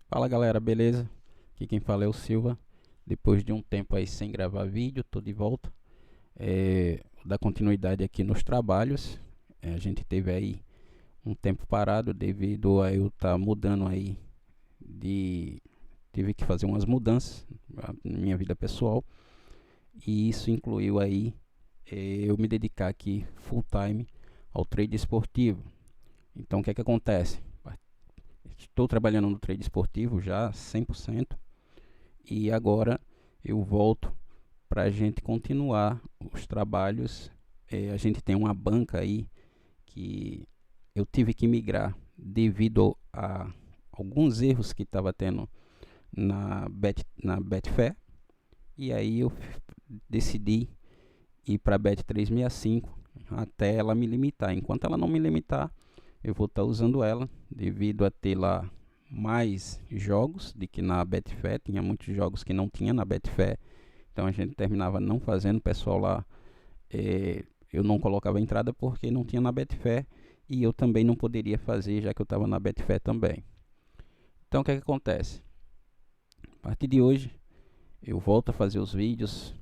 Fala galera, beleza? Aqui quem fala é o Silva. Depois de um tempo aí sem gravar vídeo, tô de volta. Vou dar continuidade aqui nos trabalhos. A gente teve aí um tempo parado devido a eu estar mudando aí de. Tive que fazer umas mudanças na minha vida pessoal. E isso incluiu aí eu me dedicar aqui full time ao trade esportivo. Então o que é que acontece? Estou trabalhando no trade esportivo já 100% e agora eu volto para a gente continuar os trabalhos. A gente tem uma banca aí que eu tive que migrar devido a alguns erros que estava tendo na Betfair, e aí eu decidi ir para a Bet365 até ela me limitar. Enquanto ela não me limitar, eu vou estar usando ela, devido a ter lá mais jogos do que na Betfair. Tinha muitos jogos que não tinha na Betfair, então a gente terminava não fazendo. O pessoal lá, eu não colocava entrada porque não tinha na Betfair, e eu também não poderia fazer, já que eu estava na Betfair também. Então o que é que acontece? A partir de hoje eu volto a fazer os vídeos,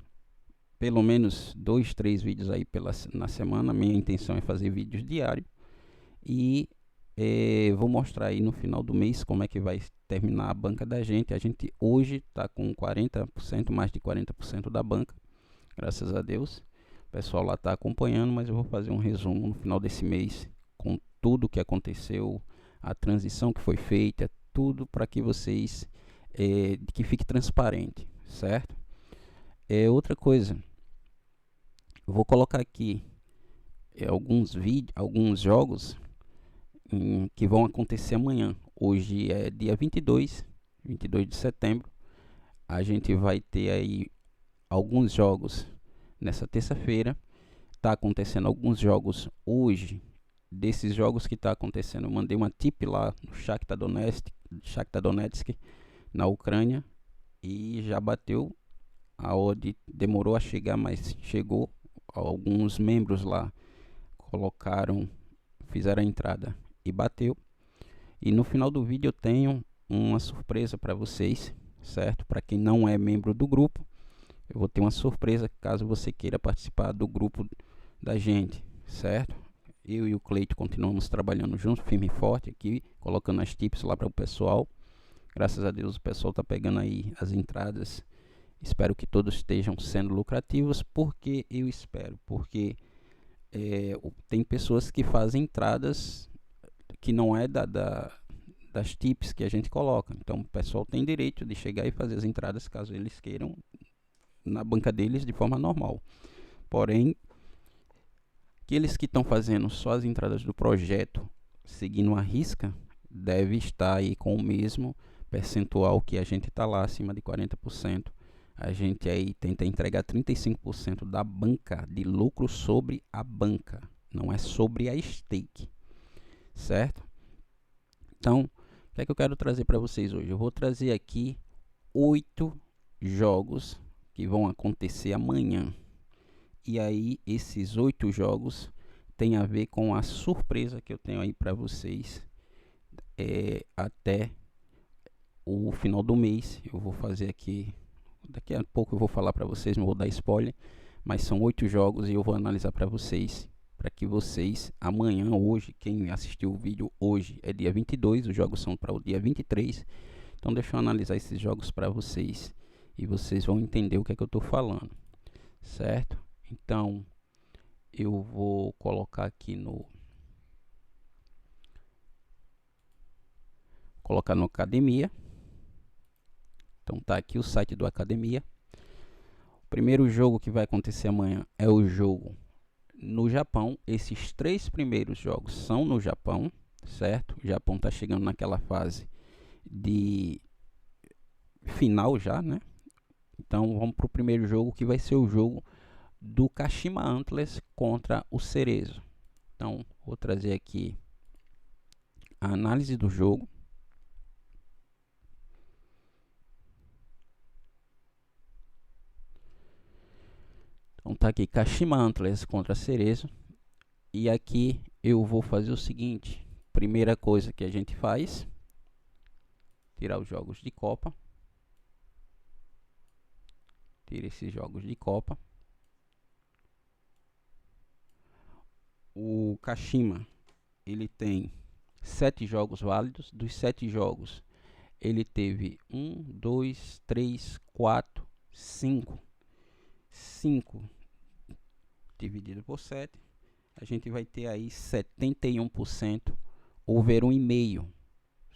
pelo menos 2, 3 vídeos aí na semana. Minha intenção é fazer vídeos diários. E vou mostrar aí no final do mês como é que vai terminar a banca da gente. A gente hoje está com 40%, mais de 40% da banca, graças a Deus. O pessoal lá está acompanhando, mas eu vou fazer um resumo no final desse mês com tudo que aconteceu, a transição que foi feita, tudo para que vocês, que fique transparente, certo? Outra coisa, eu vou colocar aqui alguns vídeos, alguns jogos que vão acontecer amanhã. Hoje é dia 22 de setembro. A gente vai ter aí alguns jogos nessa terça-feira. Tá acontecendo alguns jogos hoje. Desses jogos que tá acontecendo, eu mandei uma tip lá no Shakhtar Donetsk, na Ucrânia, e já bateu. A odd demorou a chegar, mas chegou. Alguns membros lá fizeram a entrada e bateu. E no final do vídeo eu tenho uma surpresa para vocês, certo? Para quem não é membro do grupo, eu vou ter uma surpresa caso você queira participar do grupo da gente, certo? Eu e o Cleito continuamos trabalhando juntos, firme e forte aqui, colocando as tips lá para o pessoal. Graças a Deus o pessoal está pegando aí as entradas. Espero que todos estejam sendo lucrativos. Porque eu espero, porque tem pessoas que fazem entradas que não é das tips que a gente coloca. Então o pessoal tem direito de chegar e fazer as entradas caso eles queiram na banca deles de forma normal. Porém, aqueles que estão fazendo só as entradas do projeto seguindo a risca, deve estar aí com o mesmo percentual que a gente está lá, acima de 40%. A gente aí tenta entregar 35% da banca de lucro sobre a banca, não é sobre a stake, certo? Então, o que é que eu quero trazer para vocês hoje? Eu vou trazer aqui 8 jogos que vão acontecer amanhã. E aí, esses 8 jogos tem a ver com a surpresa que eu tenho aí para vocês até o final do mês. Eu vou fazer aqui, daqui a pouco eu vou falar para vocês, não vou dar spoiler, mas são 8 jogos e eu vou analisar para vocês, para que vocês amanhã, hoje, quem assistiu o vídeo hoje é dia 22, os jogos são para o dia 23. Então deixa eu analisar esses jogos para vocês e vocês vão entender o que é que eu estou falando, certo? Então eu vou colocar aqui no Academia. Então tá aqui o site do Academia. O primeiro jogo que vai acontecer amanhã é o jogo no Japão. Esses 3 primeiros jogos são no Japão, certo? O Japão tá chegando naquela fase de final já, né? Então vamos para o primeiro jogo, que vai ser o jogo do Kashima Antlers contra o Cerezo. Então vou trazer aqui a análise do jogo. Então tá aqui Kashima Antlers contra Cerezo. E aqui eu vou fazer o seguinte: primeira coisa que a gente faz tirar os jogos de Copa. Tira esses jogos de Copa. O Kashima, ele tem 7 jogos válidos. Dos 7 jogos, ele teve 1, 2, 3, 4, 5. 5 dividido por 7, a gente vai ter aí 71% over 1,5,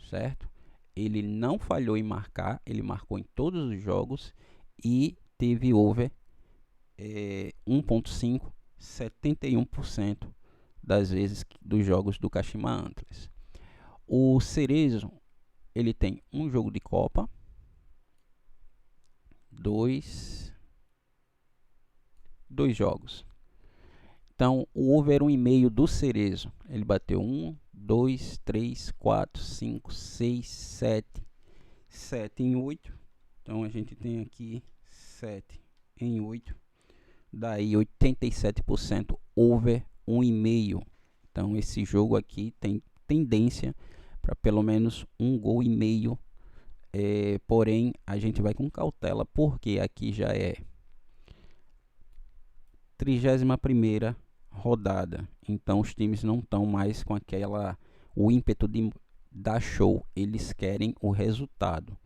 certo? Ele não falhou em marcar, ele marcou em todos os jogos e teve over 1.5, 71% das vezes dos jogos do Kashima Antlers. O Cerezo, ele tem um jogo de Copa, dois jogos. Então, o over 1,5 do Cerezo, ele bateu 1, 2, 3, 4, 5, 6, 7, 7 em 8. Então, a gente tem aqui 7 em 8. Daí, 87% over 1,5. Então, esse jogo aqui tem tendência para pelo menos 1,5 gols. Porém, a gente vai com cautela, porque aqui já é 31ª rodada, então os times não estão mais com o ímpeto de dar show, eles querem o resultado.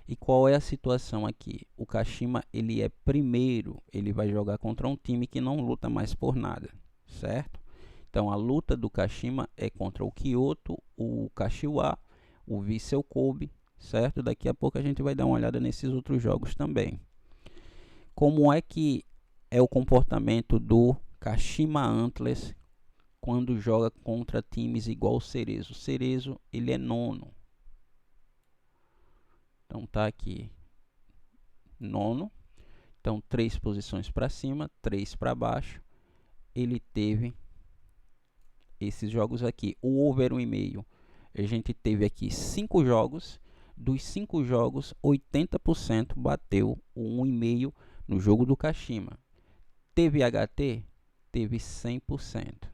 E qual é a situação aqui? O Kashima, ele é primeiro, ele vai jogar contra um time que não luta mais por nada, certo? Então a luta do Kashima é contra o Kyoto, o Kashiwa, o Vissel Kobe, certo? Daqui a pouco a gente vai dar uma olhada nesses outros jogos também. Como é que é o comportamento do Kashima Antlers quando joga contra times igual o Cerezo? O Cerezo, ele é nono. Então tá aqui, nono. Então 3 posições para cima, 3 para baixo. Ele teve esses jogos aqui. O over 1,5. A gente teve aqui 5 jogos. Dos 5 jogos, 80% bateu o 1,5 no jogo do Kashima. Teve HT? Teve 100%.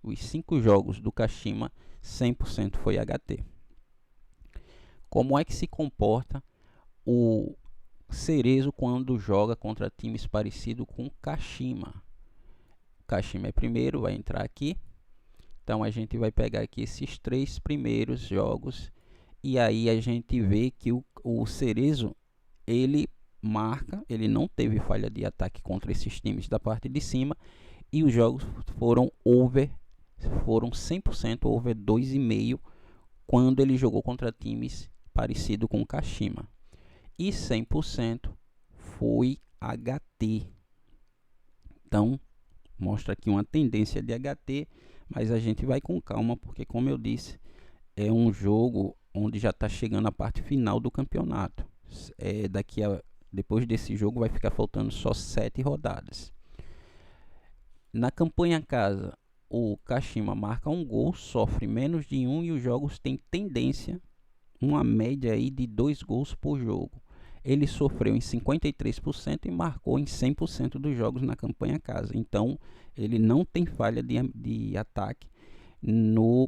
Os 5 jogos do Kashima, 100% foi HT. Como é que se comporta o Cerezo quando joga contra times parecidos com o Kashima? O Kashima é primeiro, vai entrar aqui. Então a gente vai pegar aqui esses 3 primeiros jogos. E aí a gente vê que o Cerezo, ele marca, ele não teve falha de ataque contra esses times da parte de cima, e os jogos foram 100% over 2,5 quando ele jogou contra times parecido com o Kashima, e 100% foi HT. Então mostra aqui uma tendência de HT, mas a gente vai com calma, porque como eu disse, é um jogo onde já está chegando a parte final do campeonato. Depois desse jogo vai ficar faltando só 7 rodadas. Na campanha casa, o Kashima marca um gol, sofre menos de 1 e os jogos têm tendência, uma média aí de 2 gols por jogo. Ele sofreu em 53% e marcou em 100% dos jogos na campanha casa. Então, ele não tem falha de ataque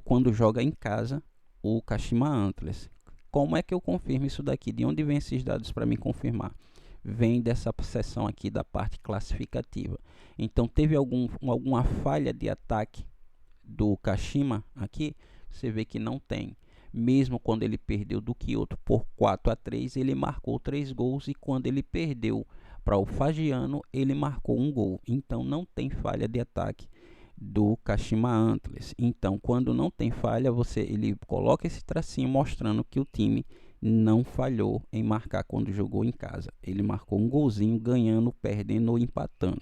quando joga em casa o Kashima Antlers. Como é que eu confirmo isso daqui? De onde vem esses dados para me confirmar? Vem dessa seção aqui da parte classificativa. Então teve alguma falha de ataque do Kashima aqui? Você vê que não tem. Mesmo quando ele perdeu do Kyoto por 4-3, ele marcou 3 gols, e quando ele perdeu para o Fagiano, ele marcou 1 gol. Então não tem falha de ataque do Kashima Antlers. Então, quando não tem falha, ele coloca esse tracinho mostrando que o time não falhou em marcar quando jogou em casa. Ele marcou um golzinho, ganhando, perdendo ou empatando.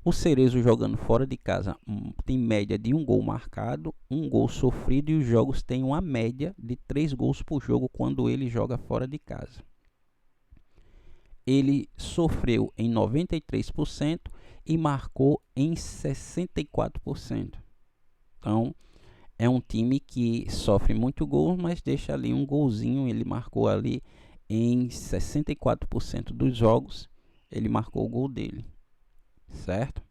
O Cerezo jogando fora de casa tem média de 1 gol marcado, 1 gol sofrido, e os jogos têm uma média de 3 gols por jogo quando ele joga fora de casa. Ele sofreu em 93% e marcou em 64%. Então, é um time que sofre muito gol, mas deixa ali um golzinho. Ele marcou ali em 64% dos jogos, ele marcou o gol dele, certo?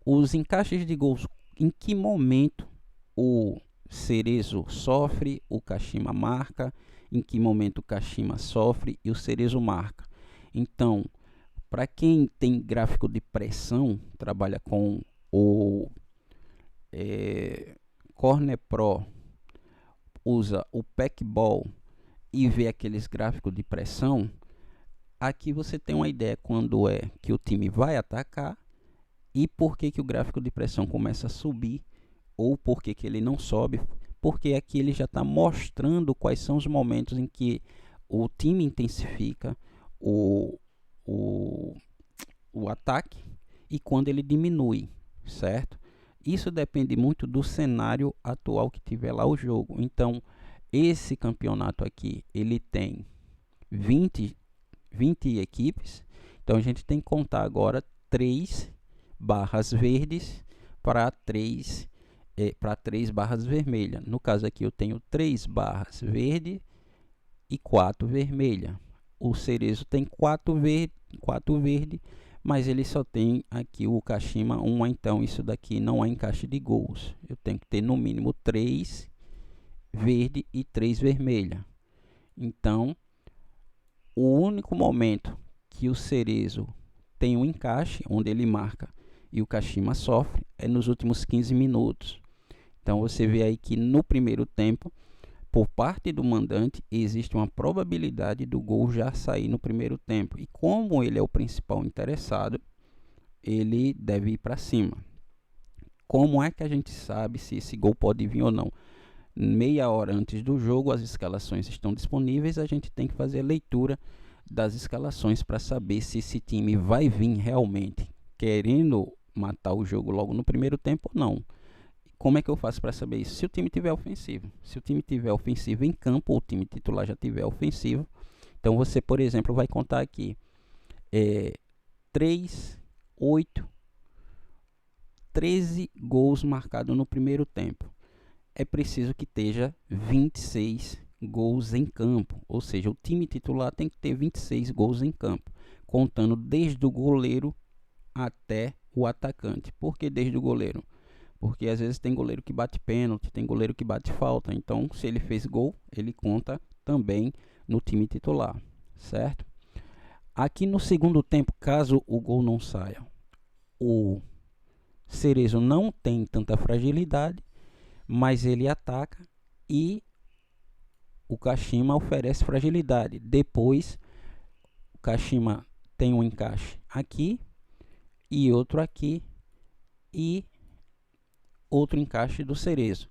Os encaixes de gols, em que momento o Cerezo sofre, o Kashima marca, em que momento o Kashima sofre e o Cerezo marca. Então, para quem tem gráfico de pressão, trabalha com o Corner Pro, usa o Packball e vê aqueles gráficos de pressão, aqui você tem uma ideia quando é que o time vai atacar e por que, que o gráfico de pressão começa a subir ou por que, que ele não sobe, porque aqui ele já está mostrando quais são os momentos em que o time intensifica o ataque e quando ele diminui, certo? Isso depende muito do cenário atual que tiver lá o jogo. Então, esse campeonato aqui, ele tem 20 equipes. Então, a gente tem que contar agora 3 barras verdes para 3 barras vermelhas. No caso aqui, eu tenho 3 barras verde e 4 vermelha. O Cerezo tem 4 verde, mas ele só tem aqui o Kashima 1, então isso daqui não é encaixe de gols. Eu tenho que ter no mínimo 3 verde e 3 vermelha. Então, o único momento que o Cerezo tem um encaixe, onde ele marca e o Kashima sofre, é nos últimos 15 minutos. Então, você vê aí que no primeiro tempo, por parte do mandante, existe uma probabilidade do gol já sair no primeiro tempo. E como ele é o principal interessado, ele deve ir para cima. Como é que a gente sabe se esse gol pode vir ou não? Meia hora antes do jogo, as escalações estão disponíveis, a gente tem que fazer a leitura das escalações para saber se esse time vai vir realmente querendo matar o jogo logo no primeiro tempo ou não. Como é que eu faço para saber isso? Se o time tiver ofensivo. Se o time tiver ofensivo em campo, ou o time titular já tiver ofensivo, então você, por exemplo, vai contar aqui 3, 8, 13 gols marcados no primeiro tempo. É preciso que esteja 26 gols em campo, ou seja, o time titular tem que ter 26 gols em campo, contando desde o goleiro até o atacante. Por que desde o goleiro? Porque às vezes tem goleiro que bate pênalti, tem goleiro que bate falta. Então, se ele fez gol, ele conta também no time titular, certo? Aqui no segundo tempo, caso o gol não saia, o Cerezo não tem tanta fragilidade, mas ele ataca e o Kashima oferece fragilidade. Depois, o Kashima tem um encaixe aqui e outro aqui e outro encaixe do Cerezo.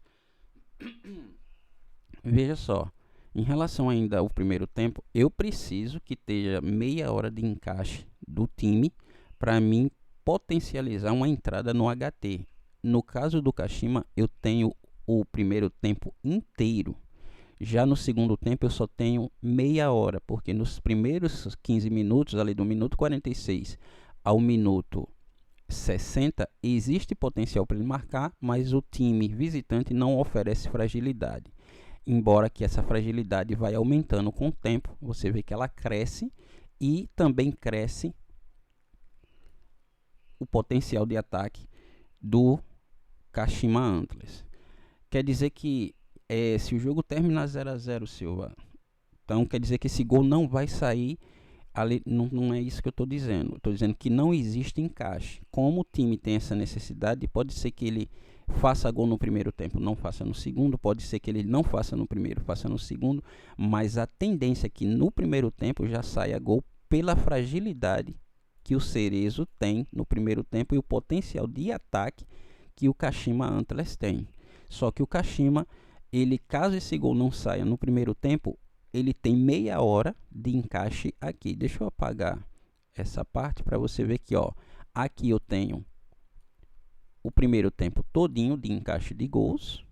Veja só, em relação ainda ao primeiro tempo, eu preciso que esteja meia hora de encaixe do time para mim potencializar uma entrada no HT. No caso do Kashima, eu tenho o primeiro tempo inteiro. Já no segundo tempo eu só tenho meia hora, porque nos primeiros 15 minutos, ali do minuto 46 ao minuto 60, existe potencial para ele marcar, mas o time visitante não oferece fragilidade. Embora que essa fragilidade vai aumentando com o tempo, você vê que ela cresce e também cresce o potencial de ataque do Kashima Antlers. Quer dizer que se o jogo terminar 0-0, Silva, então quer dizer que esse gol não vai sair ali, não é isso que eu estou dizendo. Estou dizendo que não existe encaixe. Como o time tem essa necessidade, pode ser que ele faça gol no primeiro tempo, não faça no segundo. Pode ser que ele não faça no primeiro, faça no segundo. Mas a tendência é que no primeiro tempo já saia gol pela fragilidade que o Cerezo tem no primeiro tempo e o potencial de ataque que o Kashima Antlers tem. Só que o Kashima, caso esse gol não saia no primeiro tempo, ele tem meia hora de encaixe aqui. Deixa eu apagar essa parte para você ver que, ó, aqui eu tenho o primeiro tempo todinho de encaixe de gols.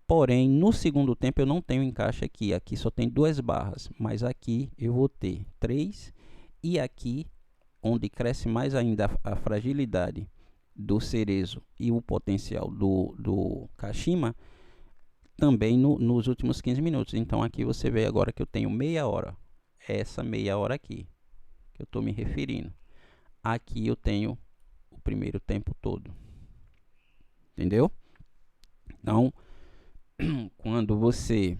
Porém, no segundo tempo eu não tenho encaixe aqui. Aqui só tem 2 barras, mas aqui eu vou ter 3. E aqui, onde cresce mais ainda a fragilidade do Cerezo e o potencial do Kashima, também nos últimos 15 minutos. Então aqui você vê agora que eu tenho meia hora. Essa meia hora aqui que eu estou me referindo. Aqui eu tenho o primeiro tempo todo. Entendeu? Então, quando você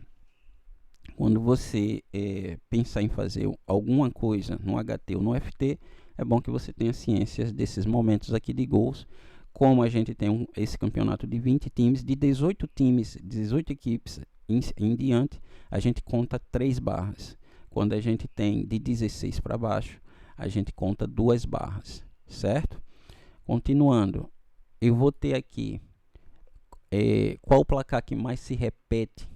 pensar em fazer alguma coisa no HT ou no FT, é bom que você tenha ciências desses momentos aqui de gols. Como a gente tem esse campeonato de 20 times, de 18 times, 18 equipes em diante, a gente conta 3 barras. Quando a gente tem de 16 para baixo, a gente conta 2 barras, certo? Continuando, eu vou ter aqui qual o placar que mais se repete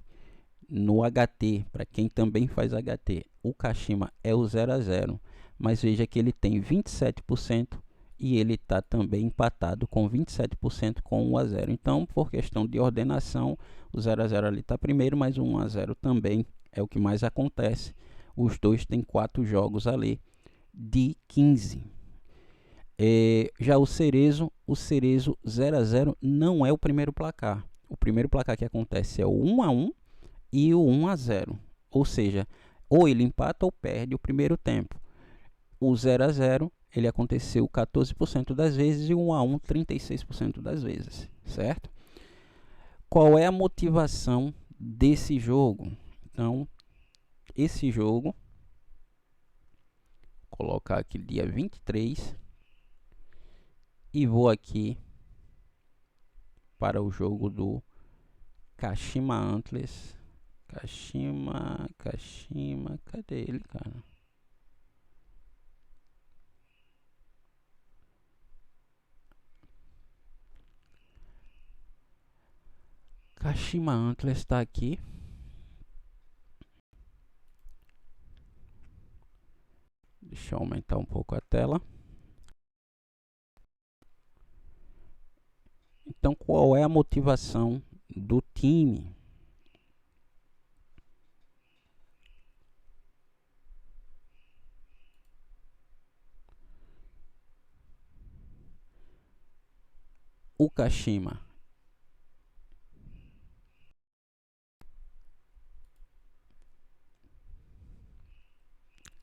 no HT, para quem também faz HT. O Kashima é o 0 a 0, mas veja que ele tem 27% e ele está também empatado com 27% com 1 a 0. Então, por questão de ordenação, o 0 a 0 ali está primeiro, mas o 1 a 0 também é o que mais acontece. Os dois têm 4 jogos ali de 15. Já o Cerezo 0 a 0 não é o primeiro placar. O primeiro placar que acontece é o 1 a 1 e o 1 a 0. Ou seja, ou ele empata ou perde o primeiro tempo. O 0 a 0 ele aconteceu 14% das vezes e o 1 a 1 36% das vezes, certo? Qual é a motivação desse jogo? Então, esse jogo, vou colocar aqui dia 23 e vou aqui para o jogo do Kashima Antlers. Kashima, cadê ele, cara? Kashima Antlers está aqui. Deixa eu aumentar um pouco a tela. Então, qual é a motivação do time? O Kashima,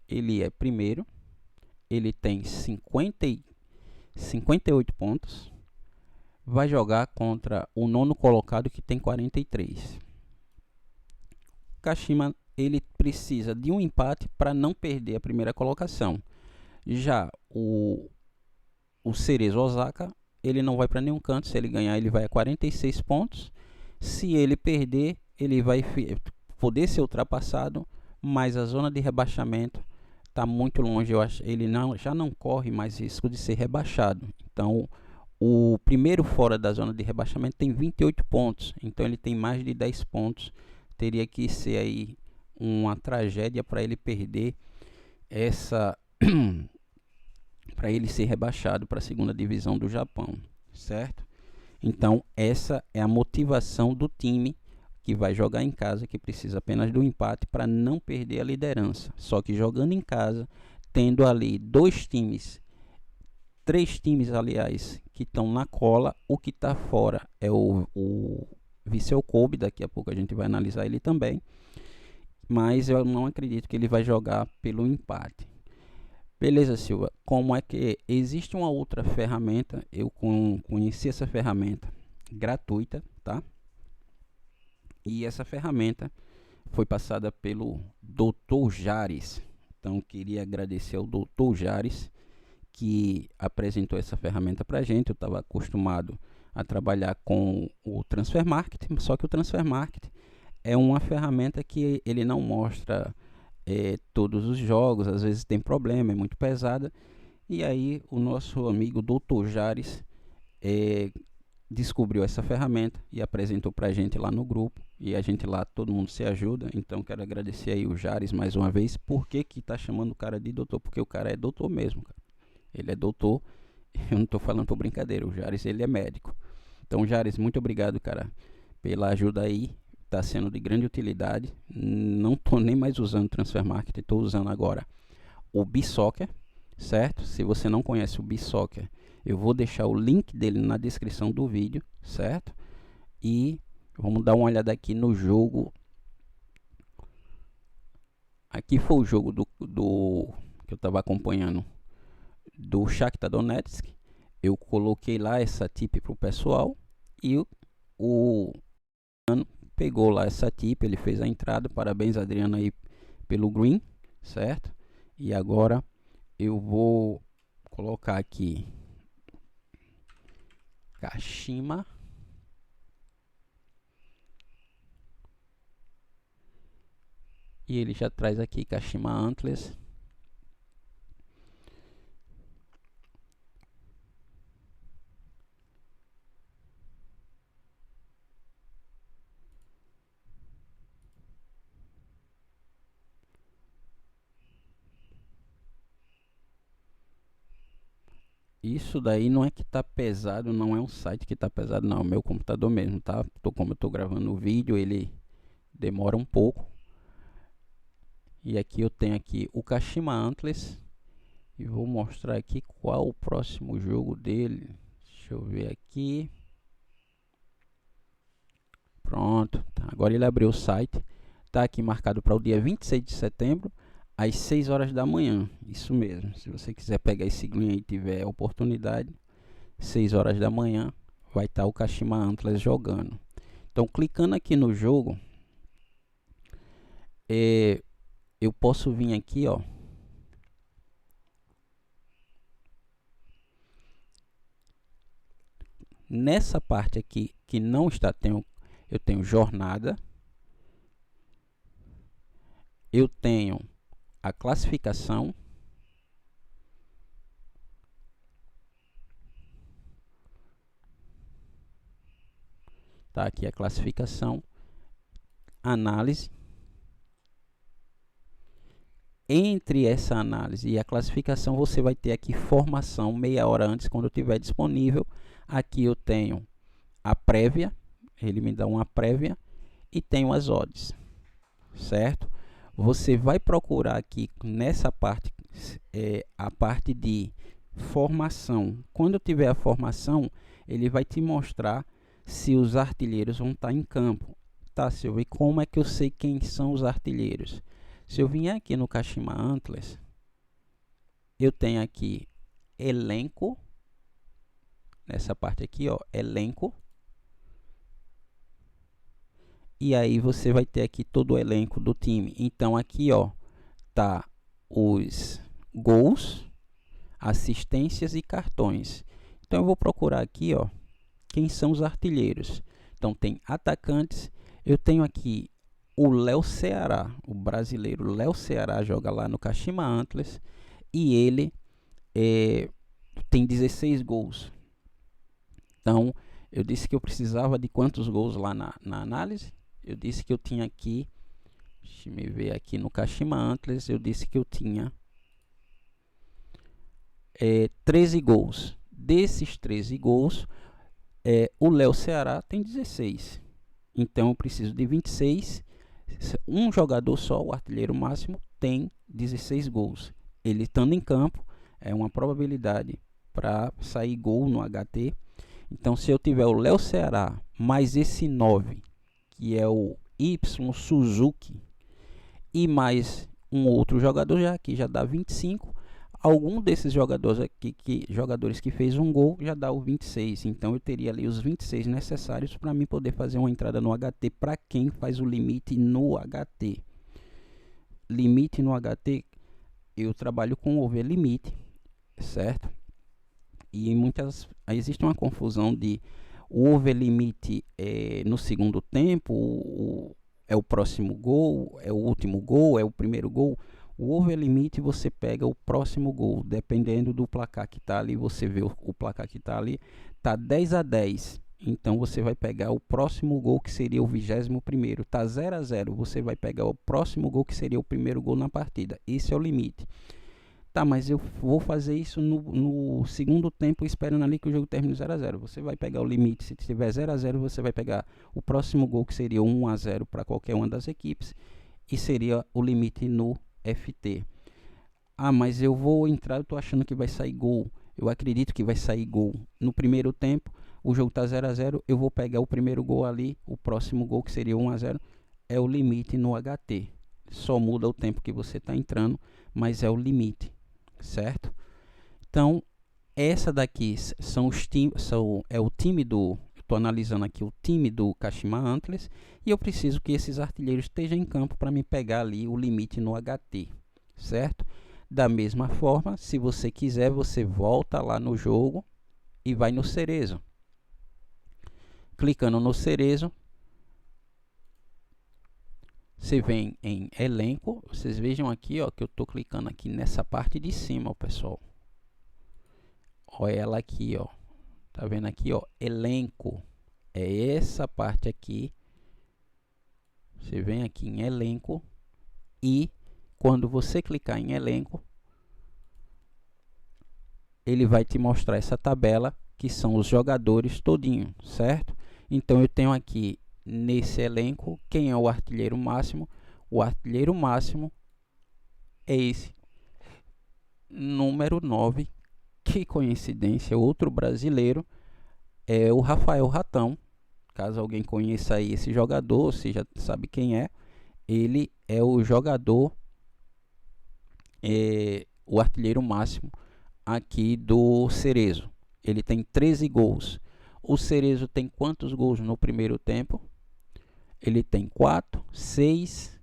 ele é primeiro, ele tem 58 pontos, vai jogar contra o nono colocado que tem 43. O Kashima, ele precisa de um empate para não perder a primeira colocação. Já o Cerezo Osaka, ele não vai para nenhum canto. Se ele ganhar, ele vai a 46 pontos. Se ele perder, ele vai poder ser ultrapassado, mas a zona de rebaixamento está muito longe. Eu acho, ele já não corre mais risco de ser rebaixado. Então, o primeiro fora da zona de rebaixamento tem 28 pontos. Então, ele tem mais de 10 pontos. Teria que ser aí uma tragédia para ele perder essa para ele ser rebaixado para a segunda divisão do Japão, certo? Então, essa é a motivação do time que vai jogar em casa, que precisa apenas do empate para não perder a liderança. Só que jogando em casa, tendo ali 3 times, aliás, que estão na cola, o que está fora é o Vissel Kobe, daqui a pouco a gente vai analisar ele também, mas eu não acredito que ele vai jogar pelo empate. Beleza, Silva. Como é que existe uma outra ferramenta? Eu conheci essa ferramenta gratuita, tá? E essa ferramenta foi passada pelo Dr. Jares. Então, queria agradecer ao Dr. Jares que apresentou essa ferramenta para a gente. Eu estava acostumado a trabalhar com o Transfer Market, só que o Transfer Market é uma ferramenta que ele não mostra todos os jogos, às vezes tem problema, é muito pesada. E aí o nosso amigo Dr. Jares descobriu essa ferramenta e apresentou para a gente lá no grupo. E a gente lá, todo mundo se ajuda. Então quero agradecer aí o Jares mais uma vez. Por que que tá chamando o cara de doutor? Porque o cara é doutor mesmo, cara. Ele é doutor. Eu não estou falando por brincadeira. O Jares, ele é médico. Então, Jares, muito obrigado, cara, pela ajuda aí. Está sendo de grande utilidade. Não estou nem mais usando o Transfer Market, estou usando agora o BSoccer, certo? Se você não conhece o BSoccer, eu vou deixar o link dele na descrição do vídeo, certo? E vamos dar uma olhada aqui no jogo. Aqui foi o jogo que eu estava acompanhando do Shakhtar Donetsk. Eu coloquei lá essa tip para o pessoal e o pegou lá essa tip, ele fez a entrada. Parabéns, Adriano, aí pelo green, certo? E agora eu vou colocar aqui Kashima. E ele já traz aqui Kashima Antlers. Isso daí não é que tá pesado, não é um site que tá pesado, não. É o meu computador mesmo, tá? Como eu tô gravando o vídeo, ele demora um pouco. E aqui eu tenho aqui o Kashima Antlers. E vou mostrar aqui qual o próximo jogo dele. Deixa eu ver aqui. Pronto. Agora ele abriu o site. Tá aqui marcado para o dia 26 de setembro, às 6 horas da manhã. Isso mesmo. Se você quiser pegar esse green e tiver oportunidade, 6 horas da manhã vai estar o Kashima Antlers jogando. Então, clicando aqui no jogo, eu posso vir aqui, ó. Nessa parte aqui que não está, eu tenho jornada, eu tenho a classificação, tá aqui a classificação, análise. Entre essa análise e a classificação, você vai ter aqui formação meia hora antes, quando eu tiver disponível. Aqui eu tenho a prévia, ele me dá uma prévia, e tenho as odds, certo? Você vai procurar aqui nessa parte, a parte de formação. Quando eu tiver a formação, ele vai te mostrar se os artilheiros vão estar em campo. Tá, Silvio, e como é que eu sei quem são os artilheiros? Se eu vier aqui no Kashima Antlers, eu tenho aqui elenco, nessa parte aqui, ó, elenco. E aí você vai ter aqui todo o elenco do time. Então aqui, ó, tá os gols, assistências e cartões. Então eu vou procurar aqui, ó, quem são os artilheiros. Então tem atacantes. Eu tenho aqui o Léo Ceará, o brasileiro Léo Ceará, joga lá no Kashima Antlers e ele tem 16 gols. Então eu disse que eu precisava de quantos gols lá na análise? Eu disse que eu tinha aqui, deixa eu ver aqui no Kashima Antlers, eu disse que eu tinha 13 gols. Desses 13 gols, o Léo Ceará tem 16. Então eu preciso de 26. Um jogador só, o artilheiro máximo, tem 16 gols. Ele estando em campo, é uma probabilidade para sair gol no HT. Então se eu tiver o Léo Ceará mais esse 9, que é o Y Suzuki, e mais um outro jogador, já aqui já dá 25. Algum desses jogadores aqui, jogadores que fez um gol, já dá o 26. Então eu teria ali os 26 necessários para mim poder fazer uma entrada no HT para quem faz o limite no HT. Limite no HT, eu trabalho com over limite, certo? E existe uma confusão de o over limite no segundo tempo, é o próximo gol, é o último gol, é o primeiro gol. O over limite você pega o próximo gol, dependendo do placar que está ali. Você vê o placar que está ali, está 10-10. Então você vai pegar o próximo gol, que seria o 21º. Está 0-0, você vai pegar o próximo gol, que seria o primeiro gol na partida. Esse é o limite. Tá, mas eu vou fazer isso no segundo tempo, esperando ali que o jogo termine 0-0. Você vai pegar o limite, se tiver 0-0, você vai pegar o próximo gol, que seria 1-0 para qualquer uma das equipes, e seria o limite no FT. Ah, mas eu vou entrar, eu tô achando que vai sair gol. Eu acredito que vai sair gol no primeiro tempo. O jogo tá 0-0, eu vou pegar o primeiro gol ali, o próximo gol, que seria 1-0, é o limite no HT. Só muda o tempo que você tá entrando, mas é o limite, certo? Então essa daqui são os times, é o time do, eu estou analisando aqui o time do Kashima Antlers e eu preciso que esses artilheiros estejam em campo para me pegar ali o limite no HT, certo? Da mesma forma, se você quiser, você volta lá no jogo e vai no Cerezo. Clicando no Cerezo, você vem em elenco. Vocês vejam aqui, ó, que eu estou clicando aqui nessa parte de cima, ó, pessoal. Olha ela aqui, ó. Tá vendo aqui, ó? Elenco. É essa parte aqui. Você vem aqui em elenco e quando você clicar em elenco, ele vai te mostrar essa tabela que são os jogadores todinho, certo? Então eu tenho aqui nesse elenco quem é o artilheiro máximo. O artilheiro máximo é esse número 9. Que coincidência, outro brasileiro, é o Rafael Ratão. Caso alguém conheça aí esse jogador, você já sabe quem é. Ele é o jogador, o artilheiro máximo aqui do Cerezo. Ele tem 13 gols. O Cerezo tem quantos gols no primeiro tempo? Ele tem 4, 6,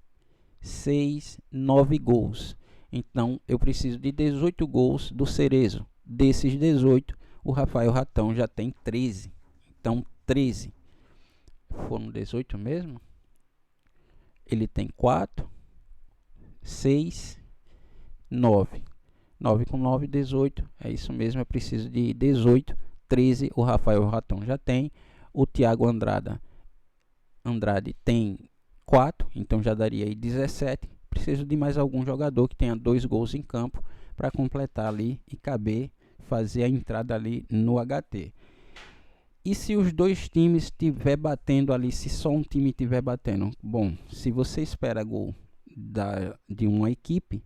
9 gols. Então eu preciso de 18 gols do Cerezo. Desses 18, o Rafael Ratão já tem 13. Então 13. Foram 18 mesmo? Ele tem 4, 6, 9. 9 com 9, 18. É isso mesmo, eu preciso de 18. 13 o Rafael Ratão já tem. O Thiago Andrade tem 4, então já daria aí 17. Preciso de mais algum jogador que tenha 2 gols em campo para completar ali e caber fazer a entrada ali no HT. E se os dois times estiver batendo ali, se só um time estiver batendo? Bom, se você espera gol de uma equipe,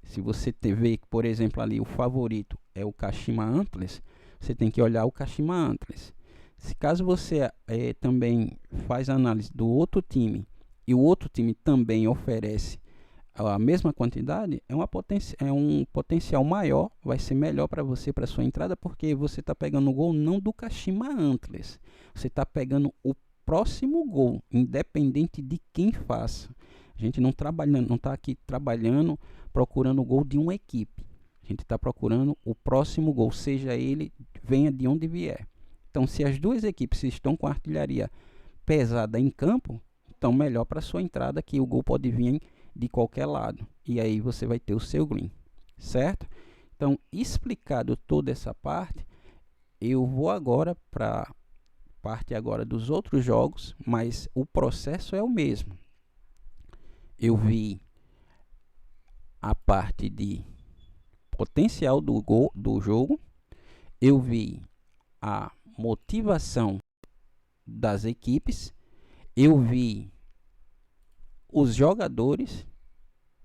se você vê que, por exemplo, ali o favorito é o Kashima Antlers, você tem que olhar o Kashima Antlers. Se caso você também faz análise do outro time e o outro time também oferece a mesma quantidade, é um potencial maior, vai ser melhor para você, para sua entrada, porque você está pegando o gol não do Kashima Antlers, você está pegando o próximo gol, independente de quem faça. A gente não está aqui trabalhando, procurando o gol de uma equipe. A gente está procurando o próximo gol, seja ele, venha de onde vier. Então, se as duas equipes estão com a artilharia pesada em campo, então melhor para sua entrada, que o gol pode vir de qualquer lado. E aí você vai ter o seu green, certo? Então, explicado toda essa parte, eu vou agora para a parte agora dos outros jogos, mas o processo é o mesmo. Eu vi a parte de potencial do jogo, eu vi a motivação das equipes, eu vi os jogadores.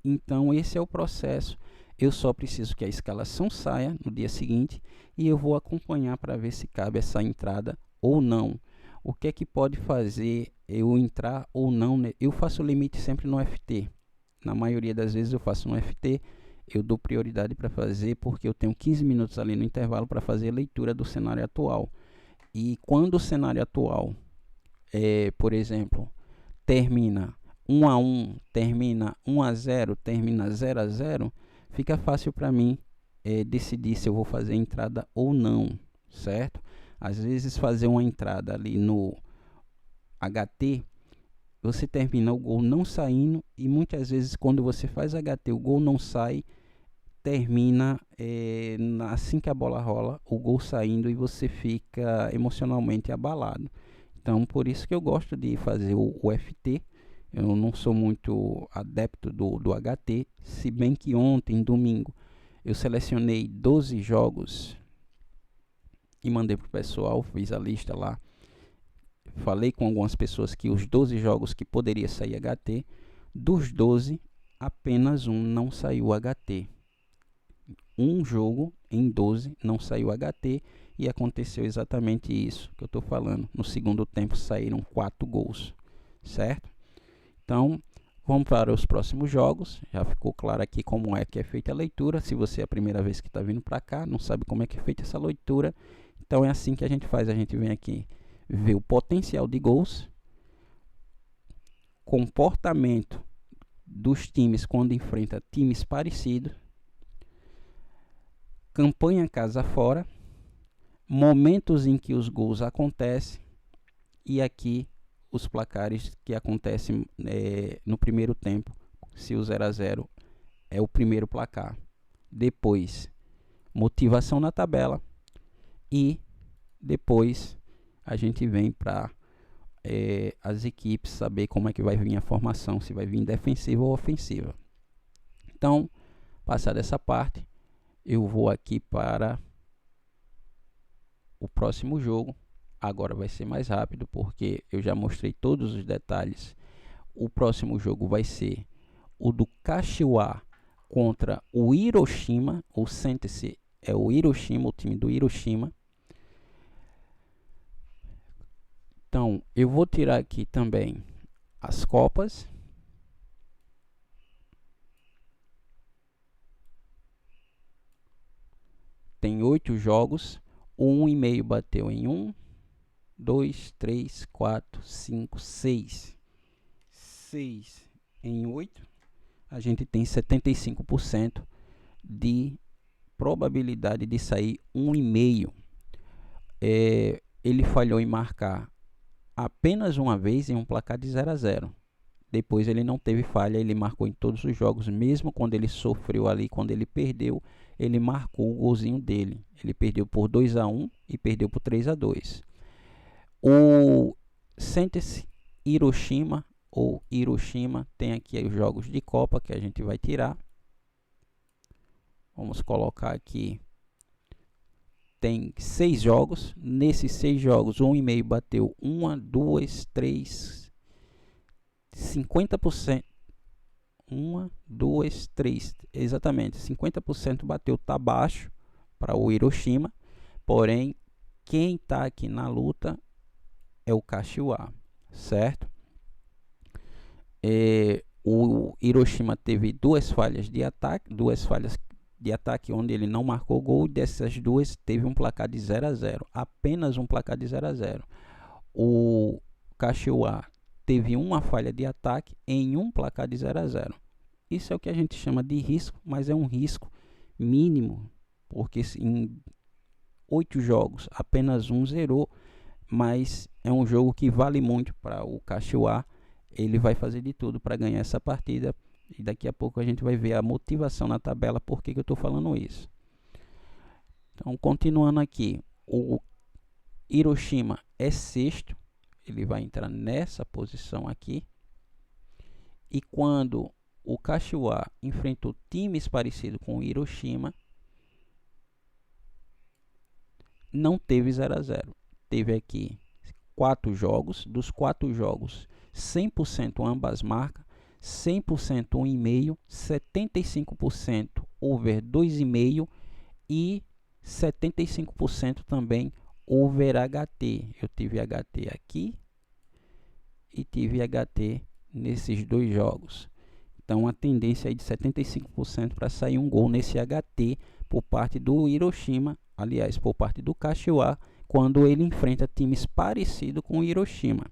Então esse é o processo. Eu só preciso que a escalação saia no dia seguinte e eu vou acompanhar para ver se cabe essa entrada ou não. O que é que pode fazer eu entrar ou não, né? Eu faço o limite sempre no FT. Na maioria das vezes eu faço no FT. Eu dou prioridade para fazer porque eu tenho 15 minutos ali no intervalo para fazer a leitura do cenário atual. E quando o cenário atual, por exemplo, termina 1 a 1, termina 1 a 0, termina 0 a 0, fica fácil para mim decidir se eu vou fazer entrada ou não, certo? Às vezes fazer uma entrada ali no HT, você termina o gol não saindo e muitas vezes quando você faz HT o gol não sai, termina assim que a bola rola, o gol saindo e você fica emocionalmente abalado. Então por isso que eu gosto de fazer o FT. Eu não sou muito adepto do HT, se bem que ontem, domingo, eu selecionei 12 jogos e mandei para o pessoal, fiz a lista lá. Falei com algumas pessoas que os 12 jogos que poderia sair HT, dos 12, apenas um não saiu HT. Um jogo em 12 não saiu HT e aconteceu exatamente isso que eu estou falando. No segundo tempo saíram 4 gols, certo? Então, vamos para os próximos jogos. Já ficou claro aqui como é que é feita a leitura. Se você é a primeira vez que está vindo para cá, não sabe como é que é feita essa leitura, então é assim que a gente faz. A gente vem aqui, ver o potencial de gols, comportamento dos times quando enfrenta times parecidos, campanha casa fora, momentos em que os gols acontecem e aqui os placares que acontecem no primeiro tempo, se o 0 a 0 é o primeiro placar. Depois, motivação na tabela e depois a gente vem para as equipes saber como é que vai vir a formação, se vai vir defensiva ou ofensiva. Então, passada essa parte, eu vou aqui para o próximo jogo. Agora vai ser mais rápido porque eu já mostrei todos os detalhes. O próximo jogo vai ser o do Kashiwa contra o Hiroshima. O Sente-se é o Hiroshima, o time do Hiroshima. Então, eu vou tirar aqui também as copas. Tem 8 jogos. O 1,5 bateu em 1, 2, 3, 4, 5, 6. 6 em 8. A gente tem 75% de probabilidade de sair 1,5. Ele falhou em marcar apenas uma vez em um placar de 0 a 0. Depois ele não teve falha, ele marcou em todos os jogos, mesmo quando ele sofreu ali, quando ele perdeu, ele marcou o golzinho dele. Ele perdeu por 2 a 1 e perdeu por 3 a 2. O Sente-se Hiroshima ou Hiroshima tem aqui os jogos de Copa que a gente vai tirar. Vamos colocar aqui. Tem 6 jogos. Nesses 6 jogos, o 1,5 bateu 1, 2, 3, 50%. 1, 2, 3, exatamente, 50% bateu, tá baixo para o Hiroshima, porém, quem tá aqui na luta é o Kashiwa, certo? O Hiroshima teve 2 falhas de ataque, onde ele não marcou gol, e dessas 2 teve um placar de 0 a 0, apenas um placar de 0 a 0. O Kashiwa teve uma falha de ataque em um placar de 0 a 0. Isso é o que a gente chama de risco, mas é um risco mínimo, porque em 8 jogos apenas um zerou, mas é um jogo que vale muito para o Kashiwa. Ele vai fazer de tudo para ganhar essa partida e daqui a pouco a gente vai ver a motivação na tabela, por que eu estou falando isso. Então, continuando aqui, o Hiroshima é sexto. Ele vai entrar nessa posição aqui. E quando o Kashiwa enfrentou times parecidos com o Hiroshima, não teve 0 a 0. Teve aqui 4 jogos. Dos 4 jogos, 100% ambas marcas, 100% 1,5, 75% over 2,5 e 75% também over HT. Eu tive HT aqui e tive HT nesses 2 jogos. Então a tendência é de 75% para sair um gol nesse HT por parte do Hiroshima, aliás, por parte do Kashiwa, quando ele enfrenta times parecidos com o Hiroshima.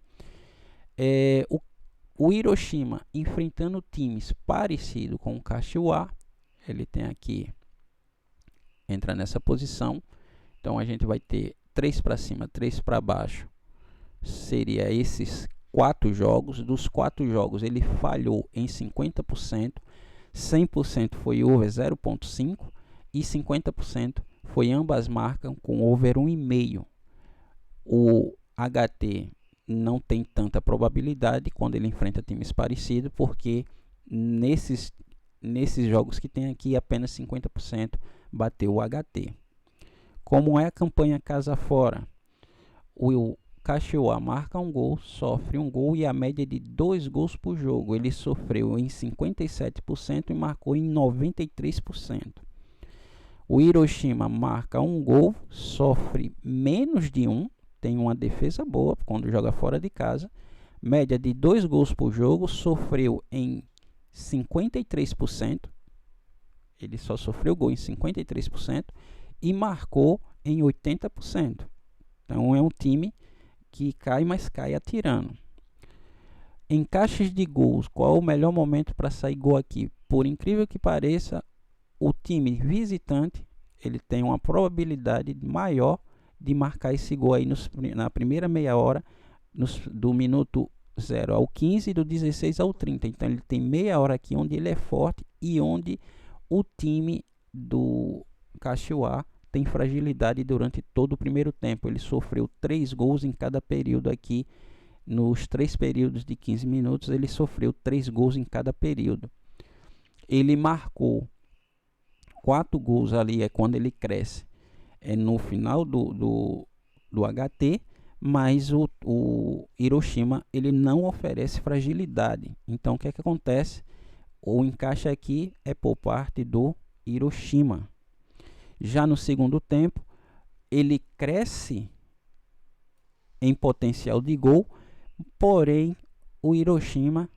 O Hiroshima enfrentando times parecidos com o Kashiwa, ele tem aqui, entra nessa posição. Então a gente vai ter 3 para cima, 3 para baixo, seria esses 4 jogos. Dos 4 jogos ele falhou em 50%, 100% foi over 0,5 e 50% foi ambas marcas com over 1,5. O HT não tem tanta probabilidade quando ele enfrenta times parecidos, porque nesses jogos que tem aqui apenas 50% bateu o HT. Como é a campanha casa fora, o Kashiwa marca um gol, sofre um gol e a média de 2 gols por jogo. Ele sofreu em 57% e marcou em 93%. O Hiroshima marca um gol, sofre menos de 1, tem uma defesa boa quando joga fora de casa, média de 2 gols por jogo, sofreu em 53%, ele só sofreu gol em 53% e marcou em 80%. Então é um time que cai, mas cai atirando. Encaixes de gols, qual é o melhor momento para sair gol aqui? Por incrível que pareça, o time visitante ele tem uma probabilidade maior de marcar esse gol aí na primeira meia hora, do minuto 0 ao 15 e do 16 ao 30. Então ele tem meia hora aqui onde ele é forte e onde o time do Cachoeira tem fragilidade durante todo o primeiro tempo. Ele sofreu 3 gols em cada período aqui. Nos 3 períodos de 15 minutos, ele sofreu 3 gols em cada período. Ele marcou 4 gols ali, é quando ele cresce. É no final do HT, mas o Hiroshima ele não oferece fragilidade. Então o que é que acontece? O encaixe aqui é por parte do Hiroshima. Já no segundo tempo, ele cresce em potencial de gol, porém o Hiroshima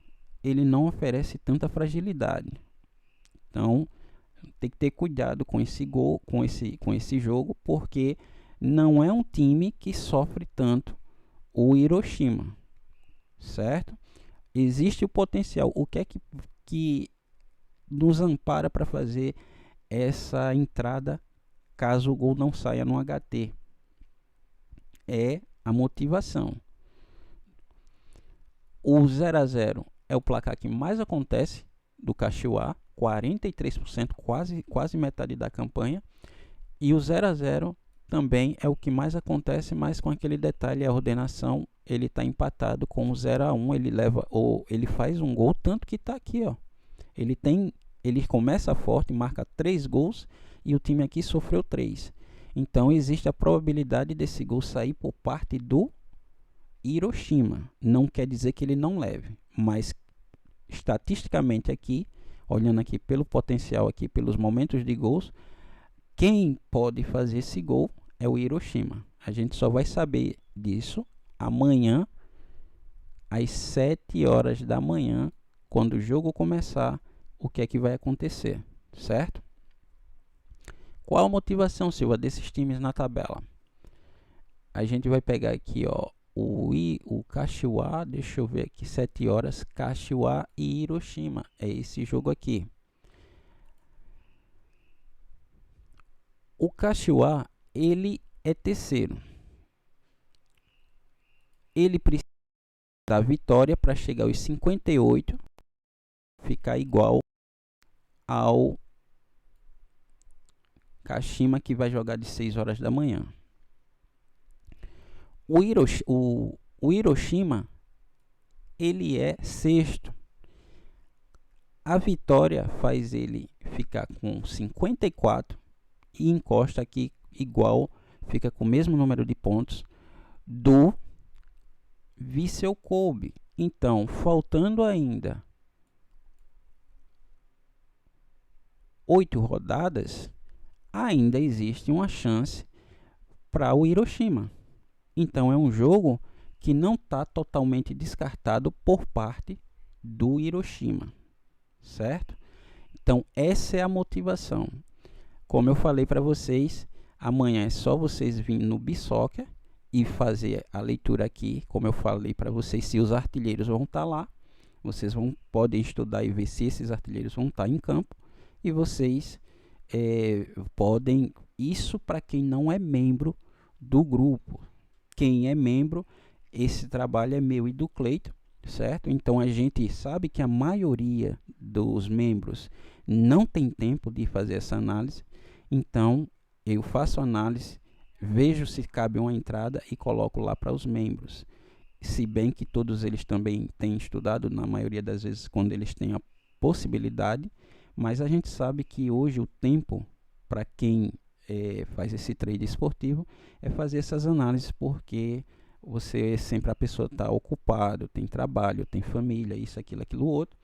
ele não oferece tanta fragilidade. Então tem que ter cuidado com esse gol, com esse jogo, porque não é um time que sofre tanto o Hiroshima, certo? Existe o potencial. O que é que nos ampara para fazer essa entrada caso o gol não saia no HT? É a motivação. O 0 a 0 é o placar que mais acontece do Cachoeira, 43%, quase metade da campanha. E o 0 a 0 também é o que mais acontece, mas com aquele detalhe, a ordenação, ele está empatado com o 0 a 1, ele faz um gol, tanto que está aqui, ó. Ele começa forte, marca 3 gols e o time aqui sofreu 3. Então existe a probabilidade desse gol sair por parte do Hiroshima. Não quer dizer que ele não leve, mas estatisticamente aqui, olhando aqui pelo potencial aqui, pelos momentos de gols, quem pode fazer esse gol é o Hiroshima. A gente só vai saber disso amanhã, às 7 horas da manhã, quando o jogo começar, o que é que vai acontecer, certo? Qual a motivação, Silva, desses times na tabela? A gente vai pegar aqui, ó, o Cachoeira, deixa eu ver aqui, 7 horas, Cachoeira e Hiroshima. É esse jogo aqui. O Cachoeira, ele é terceiro. Ele precisa da vitória para chegar aos 58, ficar igual ao Kashima, que vai jogar de 6 horas da manhã. O Hiroshima, ele é sexto. A vitória faz ele ficar com 54 e encosta aqui igual, fica com o mesmo número de pontos do Vissel Kobe. Então, faltando ainda 8 rodadas, ainda existe uma chance para o Hiroshima. Então é um jogo que não está totalmente descartado por parte do Hiroshima, certo? Então essa é a motivação. Como eu falei para vocês, amanhã é só vocês virem no Bisoccer e fazer a leitura aqui. Como eu falei para vocês, se os artilheiros vão estar lá, vocês podem estudar e ver se esses artilheiros vão estar em campo. E vocês podem, isso para quem não é membro do grupo. Quem é membro, esse trabalho é meu e do Cleiton, certo? Então a gente sabe que a maioria dos membros não tem tempo de fazer essa análise. Então eu faço análise, vejo se cabe uma entrada e coloco lá para os membros. Se bem que todos eles também têm estudado, na maioria das vezes quando eles têm a possibilidade, mas a gente sabe que hoje o tempo para quem faz esse trade esportivo é fazer essas análises, porque você sempre, a pessoa está ocupado, tem trabalho, tem família, isso, aquilo, outro,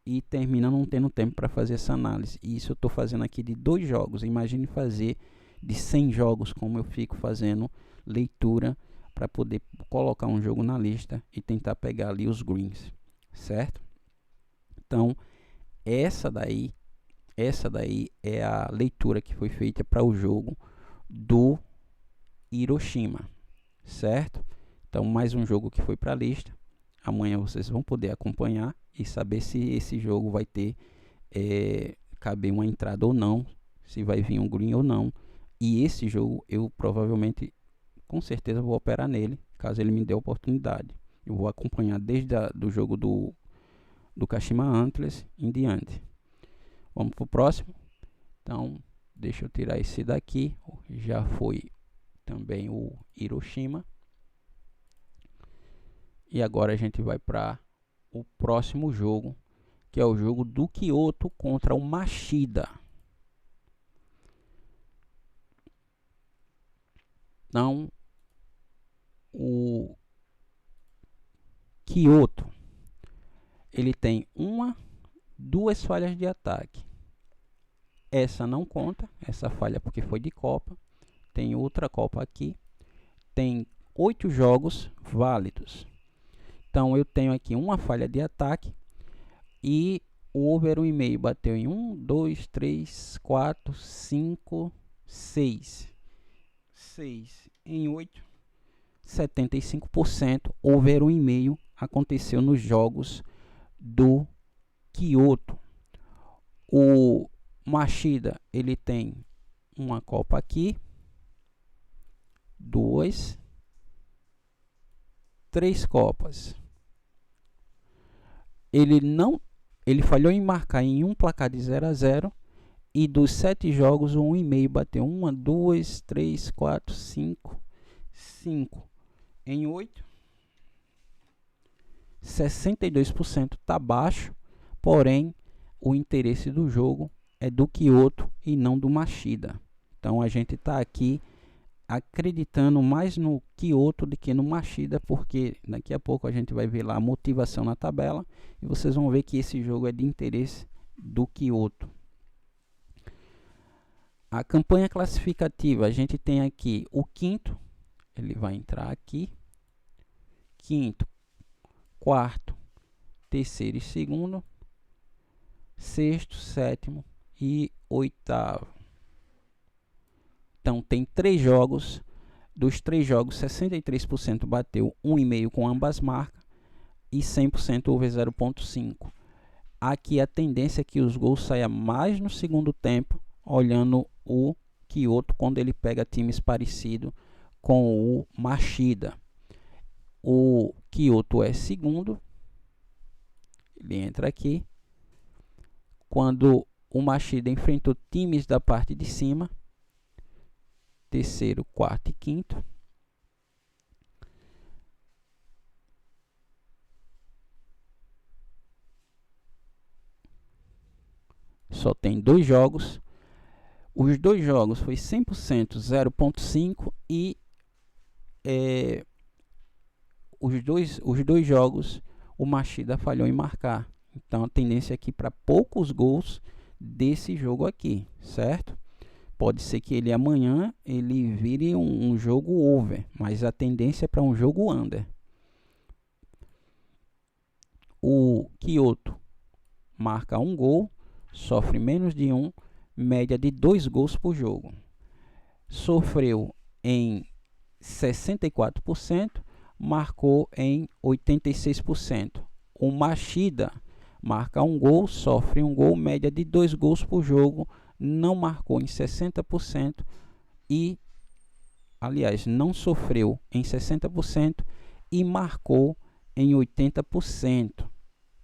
e termina não tendo tempo para fazer essa análise. E isso eu estou fazendo aqui de 2 jogos. Imagine fazer de 100 jogos, como eu fico fazendo leitura para poder colocar um jogo na lista e tentar pegar ali os greens, certo? Então essa daí é a leitura que foi feita para o jogo do Hiroshima, certo? Então, mais um jogo que foi para a lista. Amanhã vocês vão poder acompanhar e saber se esse jogo vai ter caber uma entrada ou não, se vai vir um green ou não. E esse jogo eu provavelmente, com certeza, vou operar nele, caso ele me dê a oportunidade. Eu vou acompanhar desde do jogo do Kashima Antlers em diante. Vamos para o próximo. Então, deixa eu tirar esse daqui. Já foi também o Hiroshima. E agora a gente vai para o próximo jogo, que é o jogo do Kyoto contra o Machida. Então, o Kyoto, ele tem duas falhas de ataque. Essa não conta, essa falha porque foi de Copa. Tem outra Copa aqui. Tem 8 jogos válidos. Então eu tenho aqui uma falha de ataque e o over 1,5 bateu em 1, 2, 3, 4, 5, 6. 6 em 8, 75%. Over 1,5 aconteceu nos jogos do Kyoto. O Machida, ele tem uma Copa aqui, 2, 3 Copas. Ele falhou em marcar em um placar de 0-0 e dos 7 jogos o 1,5 bateu 1, 2, 3, 4, 5 em 8. 62% está baixo, porém o interesse do jogo é do Kyoto e não do Machida. Então a gente está aqui acreditando mais no Kyoto do que no Machida, porque daqui a pouco a gente vai ver lá a motivação na tabela e vocês vão ver que esse jogo é de interesse do Kyoto. A campanha classificativa, a gente tem aqui o quinto, ele vai entrar aqui, quinto, quarto, terceiro e segundo, sexto, sétimo e oitavo. Então tem 3 jogos, dos 3 jogos 63% bateu 1,5 com ambas marcas e 100% over 0,5. Aqui a tendência é que os gols saiam mais no segundo tempo, olhando o Kyoto quando ele pega times parecidos com o Machida. O Kyoto é segundo, ele entra aqui. Quando o Machida enfrentou times da parte de cima, terceiro, quarto e quinto. Só tem 2 jogos. Os 2 jogos foi 100% 0,5 e os dois jogos o Machida falhou em marcar. Então a tendência aqui para poucos gols desse jogo aqui, certo? Pode ser que ele amanhã ele vire um jogo over, mas a tendência é para um jogo under. O Kyoto marca 1 gol, sofre menos de 1, média de 2 gols por jogo. Sofreu em 64%, marcou em 86%. O Machida marca 1 gol, sofre 1 gol, média de 2 gols por jogo, não marcou em 60% e, aliás, não sofreu em 60% e marcou em 80%.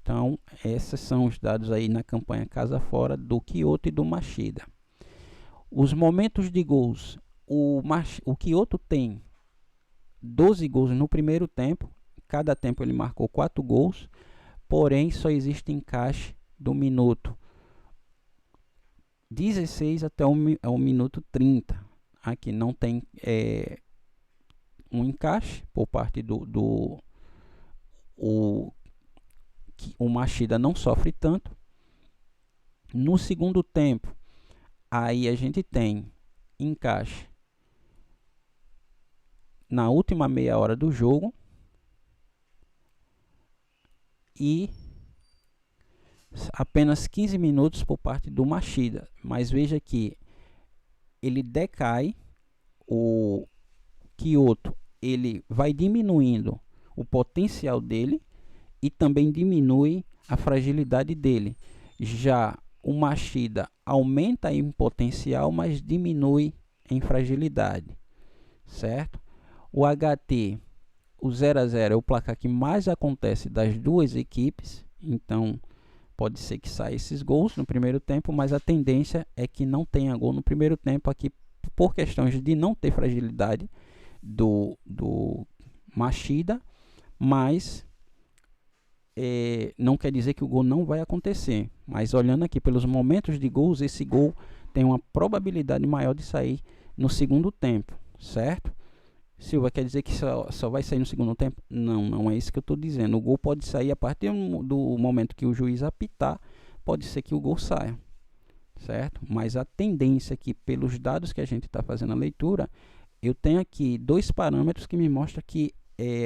Então, esses são os dados aí na campanha Casa Fora do Kyoto e do Machida. Os momentos de gols, o Kyoto tem 12 gols no primeiro tempo, cada tempo ele marcou 4 gols, porém só existe encaixe do minuto 16 até o minuto 30. Aqui não tem um encaixe por parte o Machida não sofre tanto. No segundo tempo, aí a gente tem encaixe na última meia hora do jogo e apenas 15 minutos por parte do Machida, mas veja que ele decai, o Kyoto ele vai diminuindo o potencial dele e também diminui a fragilidade dele. Já o Machida aumenta em potencial, mas diminui em fragilidade, certo? O HT, o 0 a 0 é o placar que mais acontece das duas equipes, então pode ser que saia esses gols no primeiro tempo, mas a tendência é que não tenha gol no primeiro tempo aqui, por questões de não ter fragilidade do Machida, mas não quer dizer que o gol não vai acontecer. Mas olhando aqui pelos momentos de gols, esse gol tem uma probabilidade maior de sair no segundo tempo, certo? Silva, quer dizer que só vai sair no segundo tempo? Não, não é isso que eu estou dizendo. O gol pode sair a partir do momento que o juiz apitar, pode ser que o gol saia, certo? Mas a tendência aqui, pelos dados que a gente está fazendo a leitura, eu tenho aqui dois parâmetros que me mostram que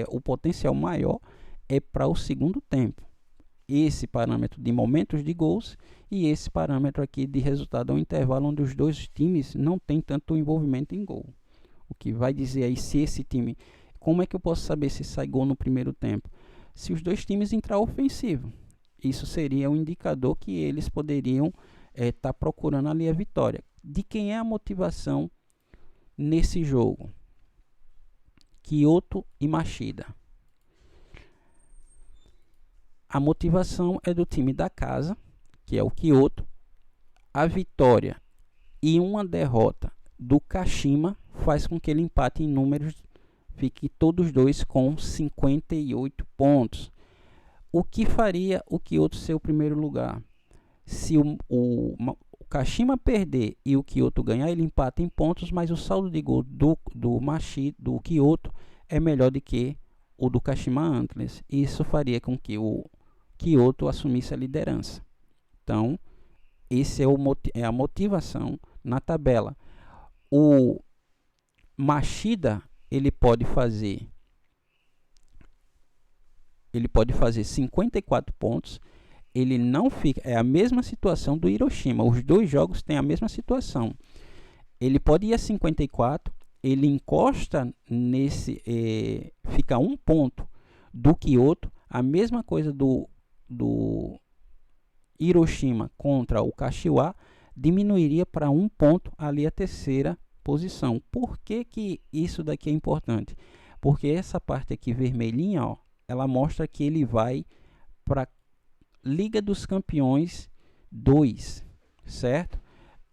o potencial maior é para o segundo tempo. Esse parâmetro de momentos de gols e esse parâmetro aqui de resultado ao intervalo, onde os dois times não têm tanto envolvimento em gol. O que vai dizer aí se esse time... Como é que eu posso saber se sai gol no primeiro tempo? Se os dois times entrar ofensivo. Isso seria um indicador que eles poderiam estar procurando ali a vitória. De quem é a motivação nesse jogo? Kyoto e Machida. A motivação é do time da casa, que é o Kyoto. A vitória e uma derrota do Kashima faz com que ele empate em números, fique todos dois com 58 pontos. O que faria o Kyoto ser o primeiro lugar? Se o Kashima perder e o Kyoto ganhar, ele empata em pontos, mas o saldo de gol do Kyoto é melhor do que o do Kashima Antlers. Isso faria com que o Kyoto assumisse a liderança. Então, esse é a motivação na tabela. O Machida, ele pode fazer 54 pontos. Ele não fica, é a mesma situação do Hiroshima. Os dois jogos têm a mesma situação. Ele pode ir a 54, ele encosta nesse, fica um ponto do Kyoto, a mesma coisa do Hiroshima contra o Kashiwa, diminuiria para um ponto ali a terceira posição. Por que que isso daqui é importante? Porque essa parte aqui vermelhinha, ó, ela mostra que ele vai para Liga dos Campeões 2, certo?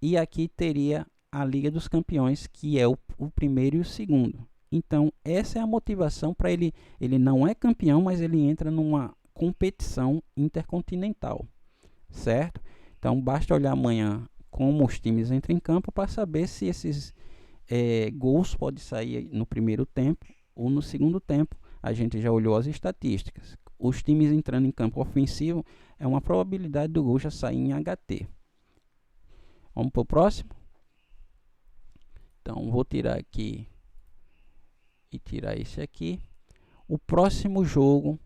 E aqui teria a Liga dos Campeões, que é o primeiro e o segundo. Então, essa é a motivação para ele. Ele não é campeão, mas ele entra numa competição intercontinental, certo? Então, basta olhar amanhã como os times entram em campo para saber se esses gols podem sair no primeiro tempo ou no segundo tempo. A gente já olhou as estatísticas. Os times entrando em campo ofensivo, é uma probabilidade do gol já sair em HT. Vamos para o próximo? Então, vou tirar aqui e tirar esse aqui. O próximo jogo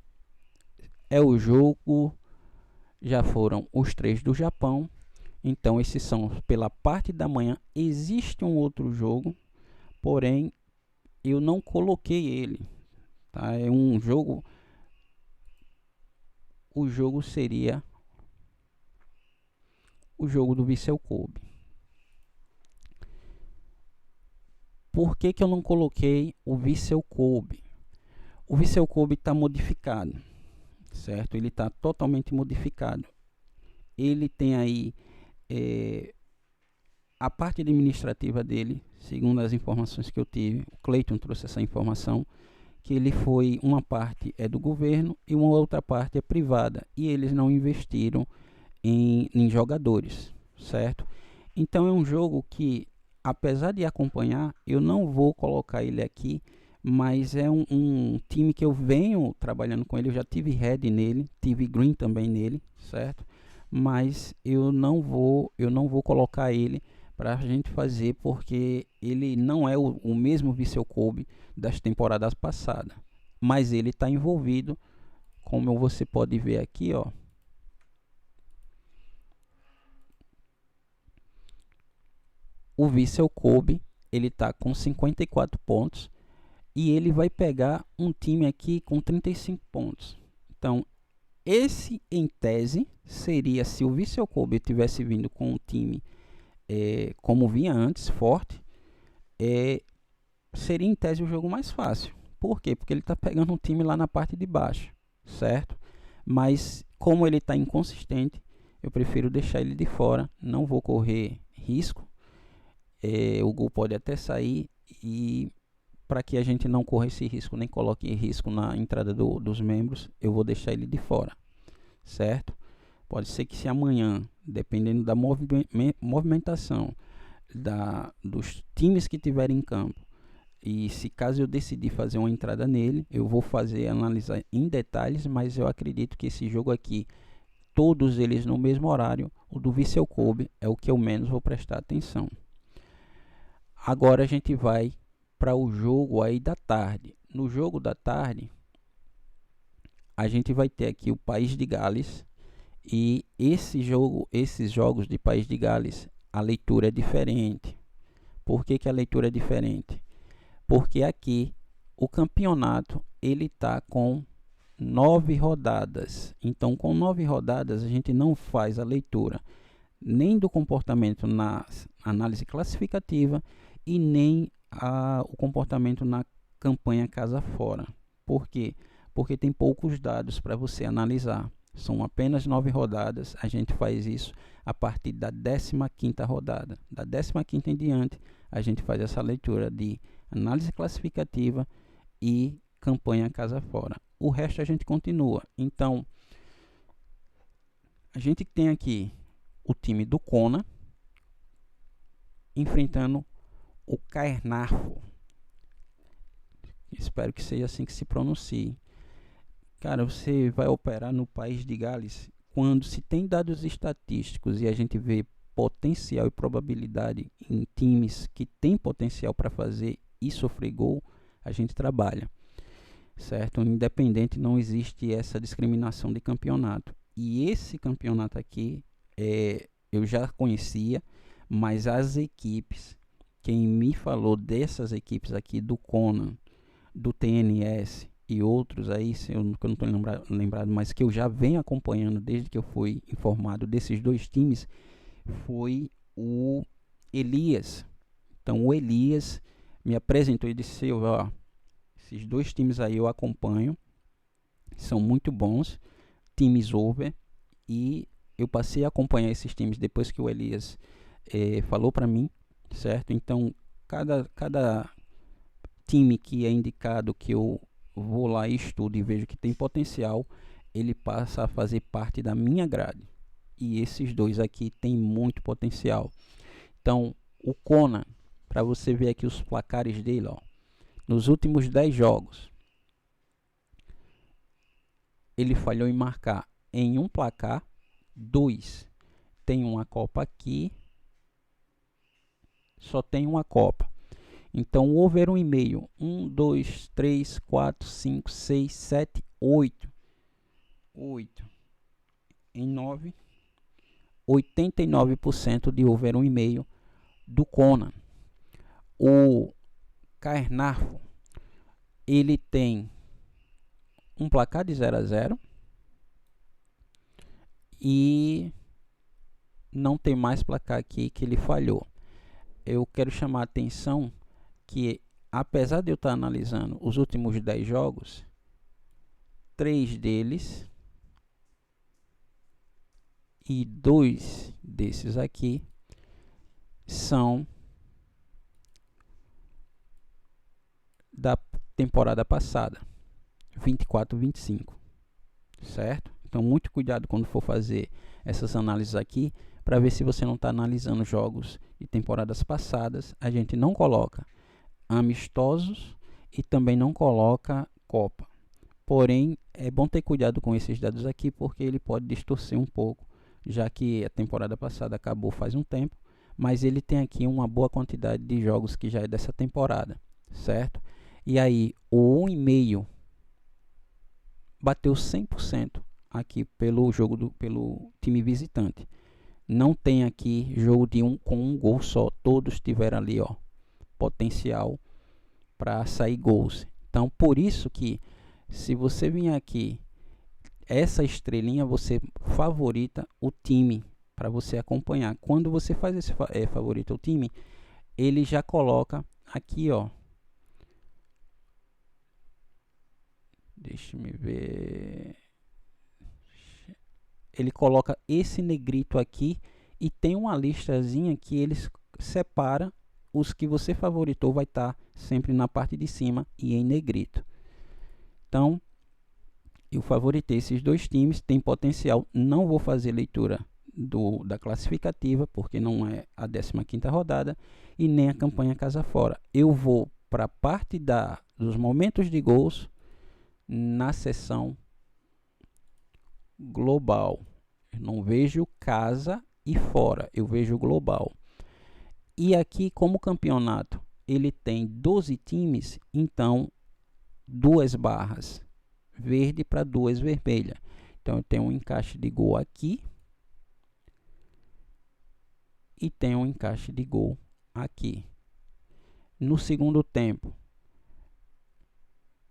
é o jogo, já foram os 3 do Japão. Então, esses são pela parte da manhã. Existe um outro jogo, porém, eu não coloquei ele. Tá? É um jogo... O jogo seria o jogo do Vissel Kobe. Por que que eu não coloquei o Vissel Kobe? O Vissel Kobe está modificado, certo? Ele está totalmente modificado. Ele tem aí a parte administrativa dele, segundo as informações que eu tive, o Cleiton trouxe essa informação, que ele foi, uma parte é do governo e uma outra parte é privada, e eles não investiram em jogadores, certo? Então é um jogo que, apesar de acompanhar, eu não vou colocar ele aqui, mas é um time que eu venho trabalhando com ele. Eu já tive red nele, tive green também nele, certo? Mas eu não vou colocar ele para a gente fazer, porque ele não é o mesmo Vissel Kobe das temporadas passadas, mas ele está envolvido, como você pode ver aqui, ó. O Vissel Kobe, ele está com 54 pontos e ele vai pegar um time aqui com 35 pontos. Então, esse em tese seria, se o Vissel Kobe tivesse vindo com um time como vinha antes, forte, seria em tese o jogo mais fácil. Por quê? Porque ele está pegando um time lá na parte de baixo, certo? Mas como ele está inconsistente, eu prefiro deixar ele de fora, não vou correr risco. O gol pode até sair, e para que a gente não corra esse risco, nem coloque risco na entrada dos membros, eu vou deixar ele de fora, certo? Pode ser que se amanhã, dependendo da movimentação dos times que tiverem em campo, e se caso eu decidir fazer uma entrada nele, eu vou analisar em detalhes, mas eu acredito que esse jogo aqui, todos eles no mesmo horário, o do Vissel Kobe é o que eu menos vou prestar atenção. Agora a gente vai para o jogo aí da tarde. No jogo da tarde, a gente vai ter aqui o País de Gales, e esses jogos de País de Gales, a leitura é diferente. Por que a leitura é diferente? Porque aqui o campeonato ele está com 9 rodadas. Então, com 9 rodadas, a gente não faz a leitura nem do comportamento na análise classificativa e nem o comportamento na campanha casa fora. Por quê? Porque tem poucos dados para você analisar. São apenas 9 rodadas. A gente faz isso a partir da 15ª rodada. Da 15ª em diante, a gente faz essa leitura de análise classificativa e campanha casa fora. O resto a gente continua. Então, a gente tem aqui o time do Kona enfrentando o Caernarfon. Espero que seja assim que se pronuncie. Cara, você vai operar no País de Gales quando se tem dados estatísticos e a gente vê potencial e probabilidade em times que têm potencial para fazer e sofrer gol, a gente trabalha, certo? Independente, não existe essa discriminação de campeonato. E esse campeonato aqui eu já conhecia, mas as equipes, quem me falou dessas equipes aqui do Conan, do TNS e outros aí, que eu não estou lembrado, mas que eu já venho acompanhando desde que eu fui informado desses dois times, foi o Elias. Então o Elias me apresentou e disse: ó, esses dois times aí eu acompanho, são muito bons, times over, e eu passei a acompanhar esses times depois que o Elias falou para mim, certo? Então cada time que é indicado, que eu vou lá e estudo e vejo que tem potencial, ele passa a fazer parte da minha grade. E esses dois aqui têm muito potencial. Então, o Conan, para você ver aqui os placares dele, ó, nos últimos 10 jogos, ele falhou em marcar em um placar, 2. Tem uma Copa aqui, só tem uma Copa. Então, o over 1,5. 1, 2, 3, 4, 5, 6, 7, 8. 8 em 9. 89% de over 1,5 do Conan. O Caernarfon, ele tem um placar de 0-0 e não tem mais placar aqui que ele falhou. Eu quero chamar a atenção que, apesar de eu estar analisando os últimos 10 jogos, 3 deles e 2 desses aqui são da temporada passada, 24-25, certo? Então, muito cuidado quando for fazer essas análises aqui, para ver se você não está analisando jogos de temporadas passadas. A gente não coloca amistosos e também não coloca Copa. Porém, é bom ter cuidado com esses dados aqui, porque ele pode distorcer um pouco, já que a temporada passada acabou faz um tempo, mas ele tem aqui uma boa quantidade de jogos que já é dessa temporada, certo? E aí, o 1,5 bateu 100% aqui pelo time visitante. Não tem aqui jogo com um gol só. Todos tiveram ali, ó, potencial para sair gols. Então, por isso que se você vir aqui, essa estrelinha, você favorita o time para você acompanhar. Quando você faz esse favorita o time, ele já coloca aqui, ó. Deixa me ver. Ele coloca esse negrito aqui e tem uma listazinha que eles separa os que você favoritou, vai estar sempre na parte de cima e em negrito. Então, eu favoritei esses dois times, tem potencial. Não vou fazer leitura da classificativa, porque não é a 15ª rodada e nem a campanha casa fora. Eu vou para a parte dos momentos de gols na seção global. Eu não vejo casa e fora, eu vejo global. E aqui, como o campeonato ele tem 12 times, então 2 barras verde para 2 vermelha. Então eu tenho um encaixe de gol aqui e tenho um encaixe de gol aqui. No segundo tempo,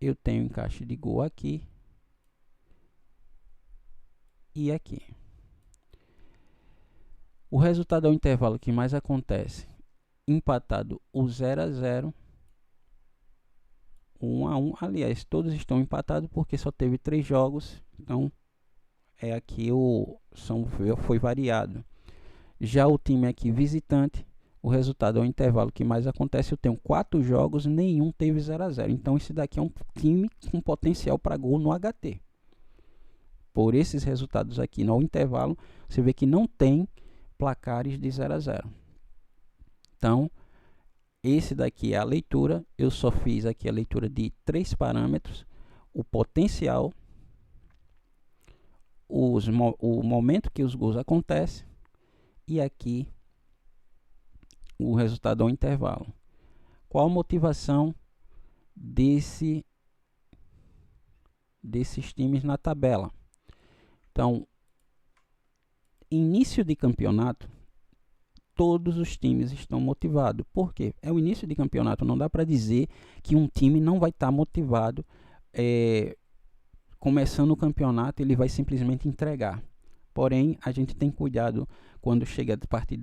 eu tenho encaixe de gol aqui e aqui. O resultado ao intervalo que mais acontece: empatado o 0 a 0, 1 a 1. Aliás, todos estão empatados porque só teve 3 jogos, então aqui foi variado. Já o time aqui visitante, o resultado ao intervalo que mais acontece, eu tenho 4 jogos, nenhum teve 0 a 0. Então esse daqui é um time com potencial para gol no HT. Por esses resultados aqui no intervalo, você vê que não tem placares de 0 a 0. Então, esse daqui é a leitura. Eu só fiz aqui a leitura de 3 parâmetros: o potencial, o momento que os gols acontecem e aqui o resultado ao intervalo. Qual a motivação desses times na tabela? Então, início de campeonato, todos os times estão motivados. Por quê? É o início de campeonato, não dá para dizer que um time não vai estar motivado. Começando o campeonato, ele vai simplesmente entregar. Porém, a gente tem cuidado quando chega a partir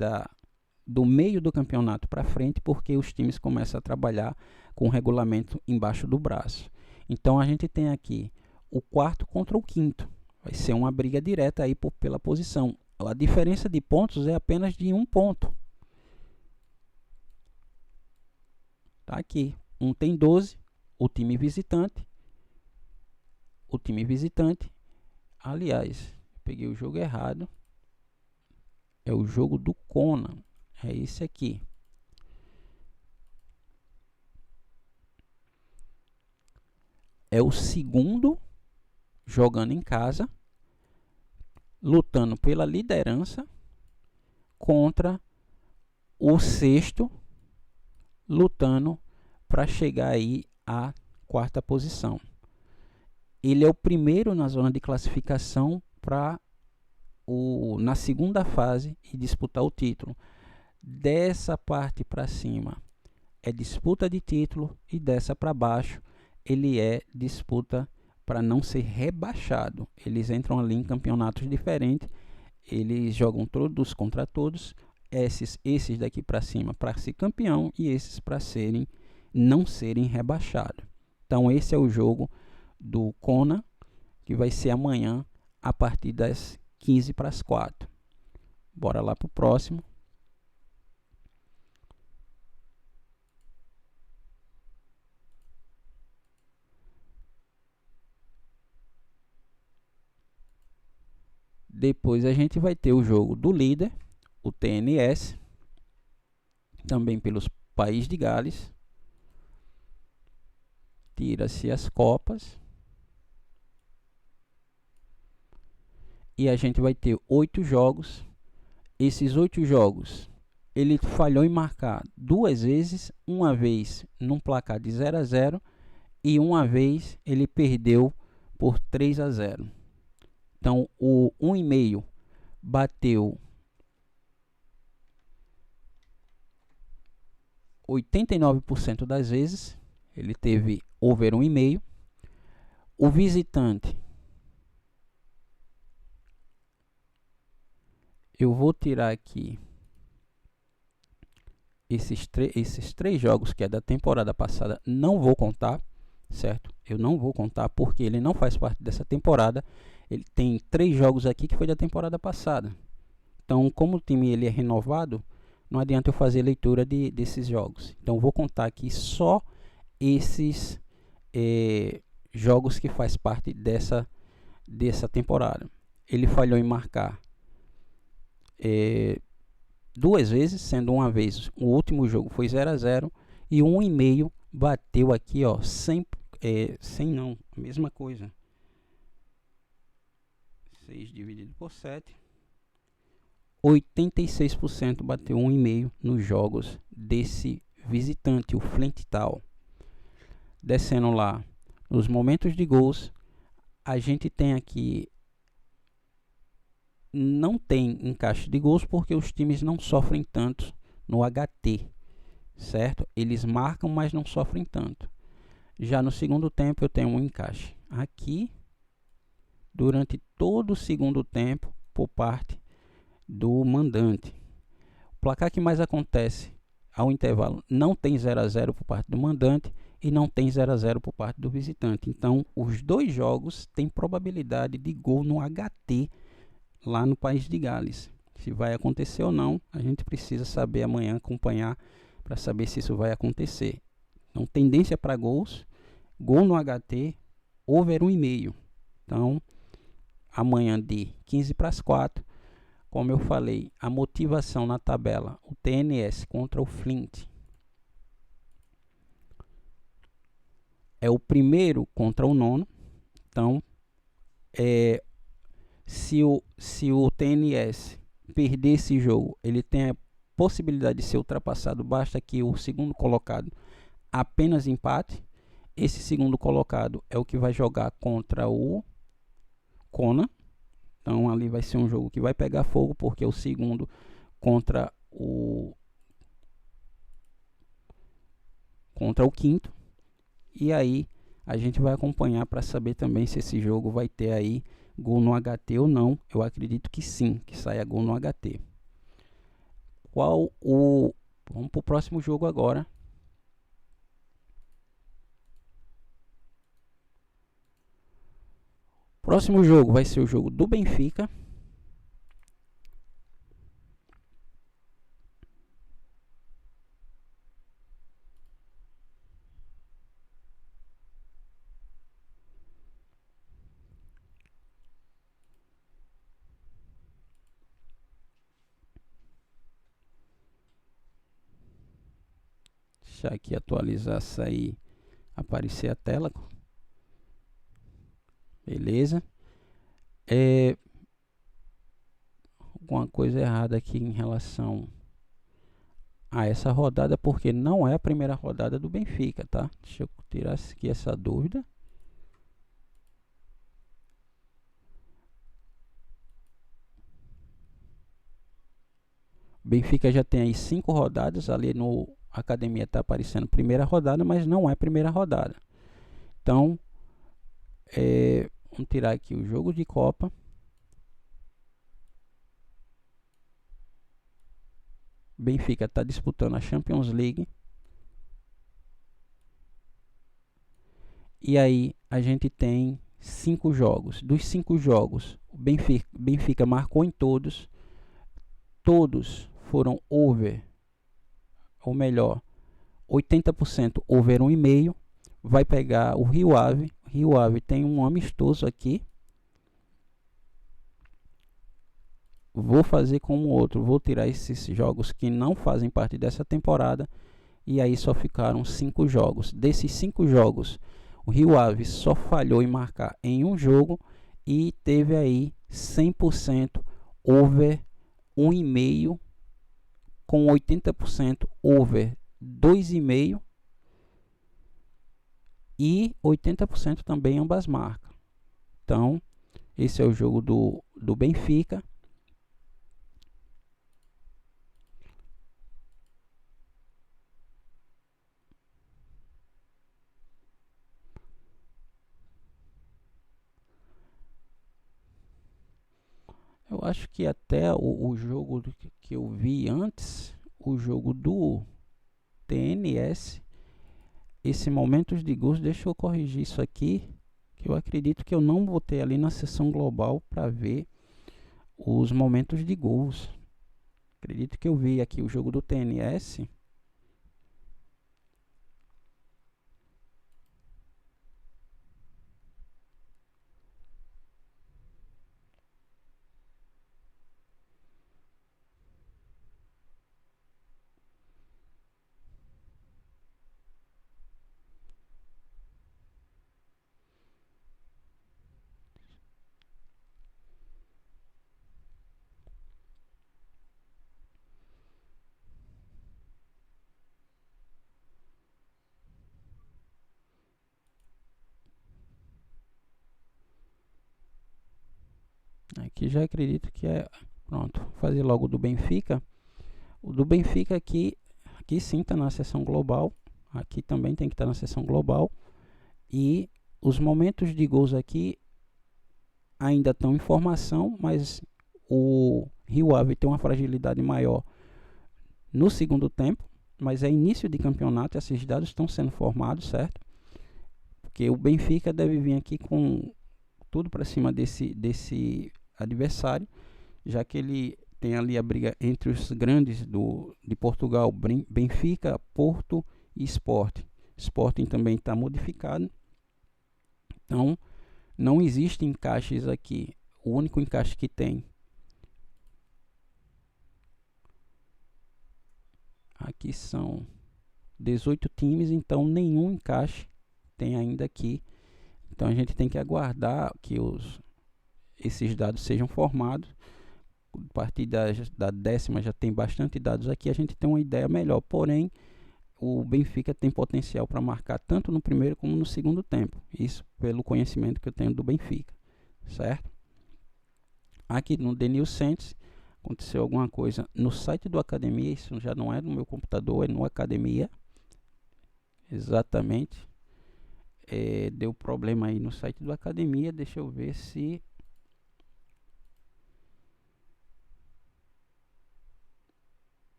do meio do campeonato para frente, porque os times começam a trabalhar com o regulamento embaixo do braço. Então, a gente tem aqui o quarto contra o quinto. Vai ser uma briga direta aí pela posição. A diferença de pontos é apenas de 1 ponto. Tá aqui. Um tem 12, o time visitante. O time visitante. Aliás, peguei o jogo errado. É o jogo do Conan. É esse aqui. É o segundo jogando em casa, lutando pela liderança contra o sexto, lutando para chegar aí à 4ª posição. Ele é o primeiro na zona de classificação para na segunda fase e disputar o título. Dessa parte para cima é disputa de título e dessa para baixo ele é disputa para não ser rebaixado. Eles entram ali em campeonatos diferentes, eles jogam todos contra todos, esses daqui para cima para ser campeão e esses para não serem rebaixados. Então esse é o jogo do Conan, que vai ser amanhã a partir das 15:45. Bora lá para o próximo. Depois a gente vai ter o jogo do líder, o TNS, também pelos País de Gales. Tira-se as copas. E a gente vai ter 8 jogos. Esses 8 jogos, ele falhou em marcar 2 vezes, uma vez num placar de 0 a 0 e uma vez ele perdeu por 3 a 0. Então o 1,5 bateu 89% das vezes, ele teve over 1,5. O visitante, eu vou tirar aqui esses três jogos que é da temporada passada, não vou contar, certo? Eu não vou contar porque ele não faz parte dessa temporada. Ele tem 3 jogos aqui que foi da temporada passada. Então, como o time ele é renovado, não adianta eu fazer leitura desses jogos. Então, vou contar aqui só esses jogos que faz parte dessa temporada. Ele falhou em marcar 2 vezes, sendo uma vez o último jogo foi 0-0 e 1,5 bateu aqui, ó, 100 não, a mesma coisa. 6 dividido por 7, 86% bateu 1,5 nos jogos desse visitante, o Flint Town. Descendo lá, nos momentos de gols, a gente tem aqui, não tem encaixe de gols porque os times não sofrem tanto no HT, certo? Eles marcam, mas não sofrem tanto. Já no segundo tempo eu tenho um encaixe aqui durante todo o segundo tempo por parte do mandante. O placar que mais acontece ao intervalo não tem 0-0 por parte do mandante e não tem 0-0 por parte do visitante. Então, os 2 jogos têm probabilidade de gol no HT lá no País de Gales. Se vai acontecer ou não, a gente precisa saber amanhã, acompanhar para saber se isso vai acontecer. Então, tendência para gols, gol no HT, over 1,5. Então, amanhã de 15 para as 4, como eu falei, a motivação na tabela, o TNS contra o Flint. É o primeiro contra o nono. Então, se o TNS perder esse jogo, ele tem a possibilidade de ser ultrapassado. Basta que o segundo colocado apenas empate. Esse segundo colocado é o que vai jogar contra o Kona. Então ali vai ser um jogo que vai pegar fogo, porque é o segundo contra o quinto. E aí a gente vai acompanhar para saber também se esse jogo vai ter aí gol no HT ou não. Eu acredito que sim, que saia gol no HT. Vamos para o próximo jogo agora. Próximo jogo vai ser o jogo do Benfica. Deixa aqui atualizar, sair, aparecer a tela. Beleza. Alguma coisa errada aqui em relação a essa rodada, porque não é a primeira rodada do Benfica, tá? Deixa eu tirar aqui essa dúvida. Benfica já tem aí 5 rodadas, ali no Academia está aparecendo primeira rodada, mas não é primeira rodada. Então, vamos tirar aqui o jogo de Copa. Benfica está disputando a Champions League. E aí a gente tem 5 jogos. Dos 5 jogos, o Benfica marcou em todos. Todos foram over, ou melhor, 80% over 1,5. Vai pegar o Rio Ave. O Rio Ave tem um amistoso aqui. Vou fazer como outro. Vou tirar esses jogos que não fazem parte dessa temporada. E aí só ficaram 5 jogos. Desses 5 jogos, o Rio Ave só falhou em marcar em um jogo. E teve aí 100% over 1,5, com 80% over 2,5 e 80% também ambas marcas. Então, esse é o jogo do Benfica. Eu acho que até o jogo que eu vi antes, o jogo do TNS, esse momentos de gols, deixa eu corrigir isso aqui, que eu acredito que eu não botei ali na seção global para ver os momentos de gols. Acredito que eu vi aqui o jogo do TNS. Aqui já acredito que é... Pronto, vou fazer logo o do Benfica. O do Benfica aqui sim está na seção global. Aqui também tem que estar na seção global. E os momentos de gols aqui ainda estão em formação, mas o Rio Ave tem uma fragilidade maior no segundo tempo. Mas é início de campeonato e esses dados estão sendo formados, certo? Porque o Benfica deve vir aqui com tudo para cima desse adversário, já que ele tem ali a briga entre os grandes de Portugal, Benfica, Porto e Sporting. Sporting também está modificado, então não existem encaixes aqui. O único encaixe que tem aqui são 18 times, então nenhum encaixe tem ainda aqui. Então a gente tem que aguardar que esses dados sejam formados. A partir da décima já tem bastante dados aqui, a gente tem uma ideia melhor. Porém, o Benfica tem potencial para marcar tanto no primeiro como no segundo tempo. Isso pelo conhecimento que eu tenho do Benfica, certo? Aqui no Denil Santos aconteceu alguma coisa no site do Academia. Isso já não é no meu computador, é no Academia. Exatamente. Deu problema aí no site do Academia. Deixa eu ver se...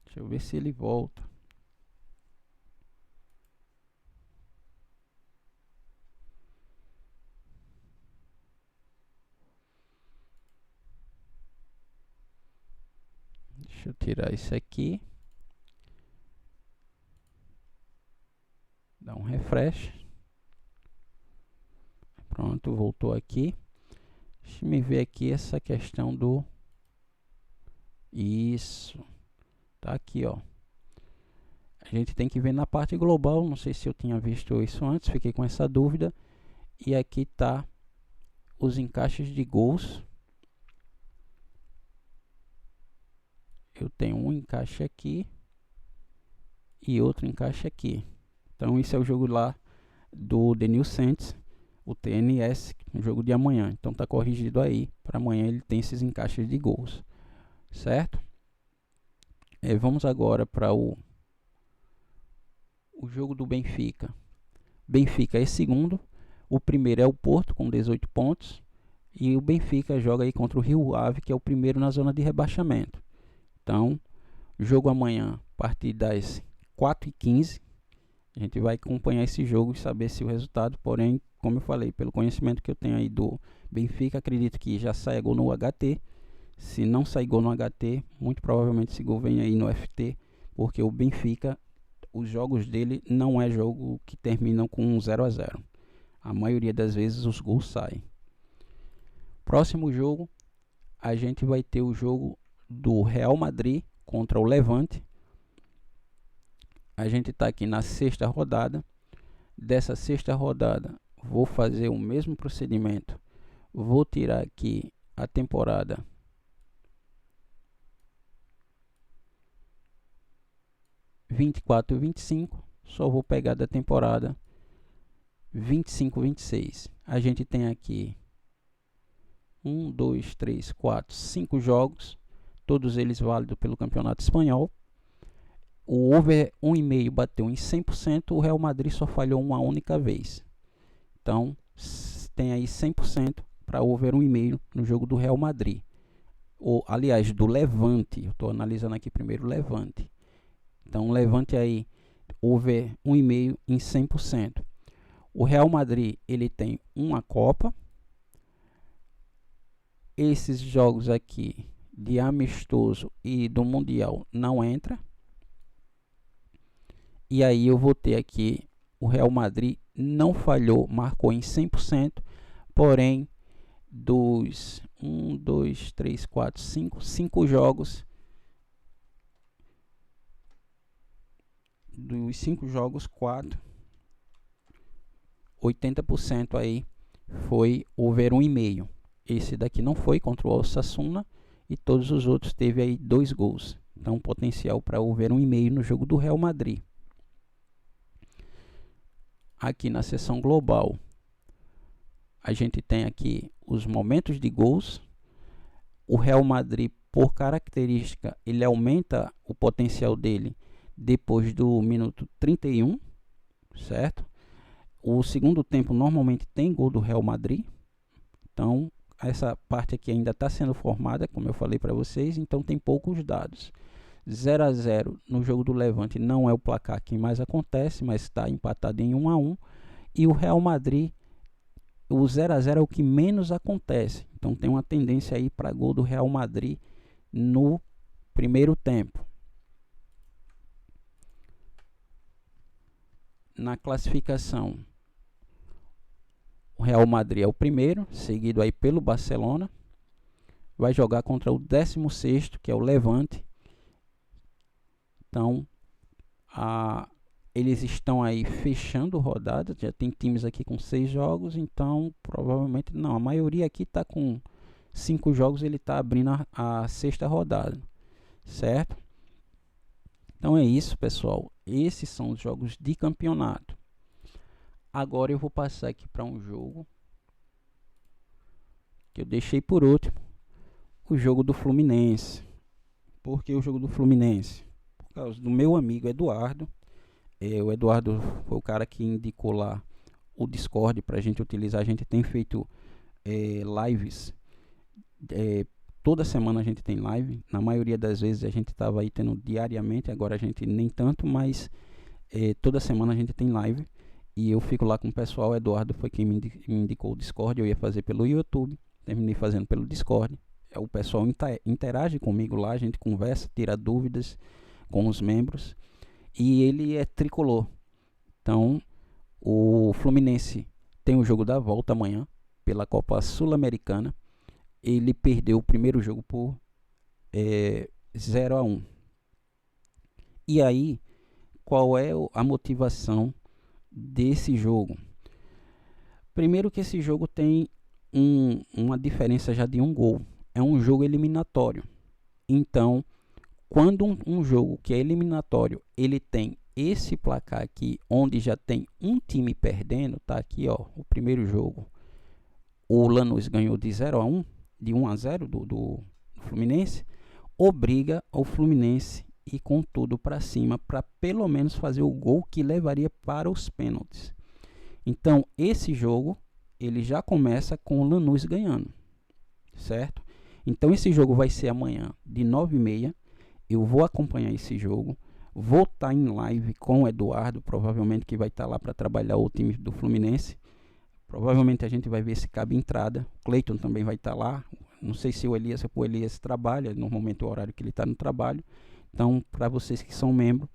Deixa eu ver se ele volta. Deixa eu tirar isso aqui. Dá um refresh. Pronto, voltou aqui. Deixa eu ver aqui essa questão do... Isso. Tá aqui, ó. A gente tem que ver na parte global. Não sei se eu tinha visto isso antes, fiquei com essa dúvida. E aqui tá os encaixes de gols. Eu tenho um encaixe aqui e outro encaixe aqui. Então isso é o jogo lá do Denil Santos, o TNS, o jogo de amanhã. Então tá corrigido aí, para amanhã ele tem esses encaixes de gols, certo? Vamos agora para o jogo do Benfica. Benfica é segundo, o primeiro é o Porto com 18 pontos. E o Benfica joga aí contra o Rio Ave, que é o primeiro na zona de rebaixamento. Então, jogo amanhã, a partir das 4h15. A gente vai acompanhar esse jogo e saber se o resultado, porém, como eu falei, pelo conhecimento que eu tenho aí do Benfica, acredito que já saia gol no HT. Se não sair gol no HT, muito provavelmente esse gol vem aí no FT, porque o Benfica, os jogos dele não é jogo que terminam com 0-0. A maioria das vezes os gols saem. Próximo jogo, a gente vai ter o jogo do Real Madrid contra o Levante. A gente está aqui na sexta rodada. Dessa sexta rodada, vou fazer o mesmo procedimento. Vou tirar aqui a temporada 24-25. Só vou pegar da temporada 25-26. A gente tem aqui 1, 2, 3, 4, 5 jogos. Todos eles válidos pelo Campeonato Espanhol. O over 1,5 bateu em 100%, o Real Madrid só falhou uma única vez. Então, tem aí 100% para over 1,5 no jogo do Real Madrid. ou aliás, do Levante. Eu estou analisando aqui primeiro o Levante. Então, o Levante aí, over 1,5 em 100%. O Real Madrid, ele tem uma Copa. Esses jogos aqui de amistoso e do Mundial não entra. E aí eu vou ter aqui o Real Madrid não falhou, marcou em 100%, porém dos 1, 2, 3, 4, 5 jogos, dos 5 jogos, 4, 80% aí foi over 1,5. Esse daqui não foi contra o Osasuna e todos os outros teve aí 2 gols. Então potencial para over 1,5 no jogo do Real Madrid. Aqui na seção global, a gente tem aqui os momentos de gols. O Real Madrid, por característica, ele aumenta o potencial dele depois do minuto 31, certo? O segundo tempo normalmente tem gol do Real Madrid. Então, essa parte aqui ainda está sendo formada, como eu falei para vocês, então tem poucos dados. 0-0 no jogo do Levante não é o placar que mais acontece, mas está empatado em 1-1. E o Real Madrid, o 0-0 é o que menos acontece. Então tem uma tendência aí para gol do Real Madrid no primeiro tempo. Na classificação, o Real Madrid é o primeiro, seguido aí pelo Barcelona. Vai jogar contra o 16º, que é o Levante. Então, eles estão aí fechando rodada. Já tem times aqui com 6 jogos, então provavelmente não. A maioria aqui está com 5 jogos, ele está abrindo a 6ª rodada, certo? Então é isso, pessoal. Esses são os jogos de campeonato. Agora eu vou passar aqui para um jogo que eu deixei por último. O jogo do Fluminense. Por que o jogo do Fluminense? Por causa do meu amigo Eduardo. O Eduardo foi o cara que indicou lá o Discord para a gente utilizar. A gente tem feito lives. Toda semana a gente tem live. Na maioria das vezes a gente estava aí tendo diariamente. Agora a gente nem tanto, mas toda semana a gente tem live. E eu fico lá com o pessoal. O Eduardo foi quem me indicou o Discord. Eu ia fazer pelo YouTube. Terminei fazendo pelo Discord. O pessoal interage comigo lá. A gente conversa, tira dúvidas com os membros. E ele é tricolor. Então, o Fluminense tem o jogo da volta amanhã pela Copa Sul-Americana. Ele perdeu o primeiro jogo por 0-1. E aí, qual é a motivação desse jogo? Primeiro que esse jogo tem uma diferença já de 1 gol. É um jogo eliminatório. Então, quando um jogo que é eliminatório, ele tem esse placar aqui, onde já tem um time perdendo, tá aqui, ó, o primeiro jogo. O Lanús ganhou de 0-1, de 1-0 do Fluminense, obriga o Fluminense ir com tudo para cima, para pelo menos fazer o gol que levaria para os pênaltis. Então, esse jogo, ele já começa com o Lanús ganhando, certo? Então, esse jogo vai ser amanhã, de 9h30. Eu vou acompanhar esse jogo, vou estar em live com o Eduardo, provavelmente que vai estar lá para trabalhar o time do Fluminense. Provavelmente a gente vai ver se cabe entrada. O Cleiton também vai estar lá. Não sei se o Elias trabalha, normalmente o horário que ele está no trabalho. Então, para vocês que são membros,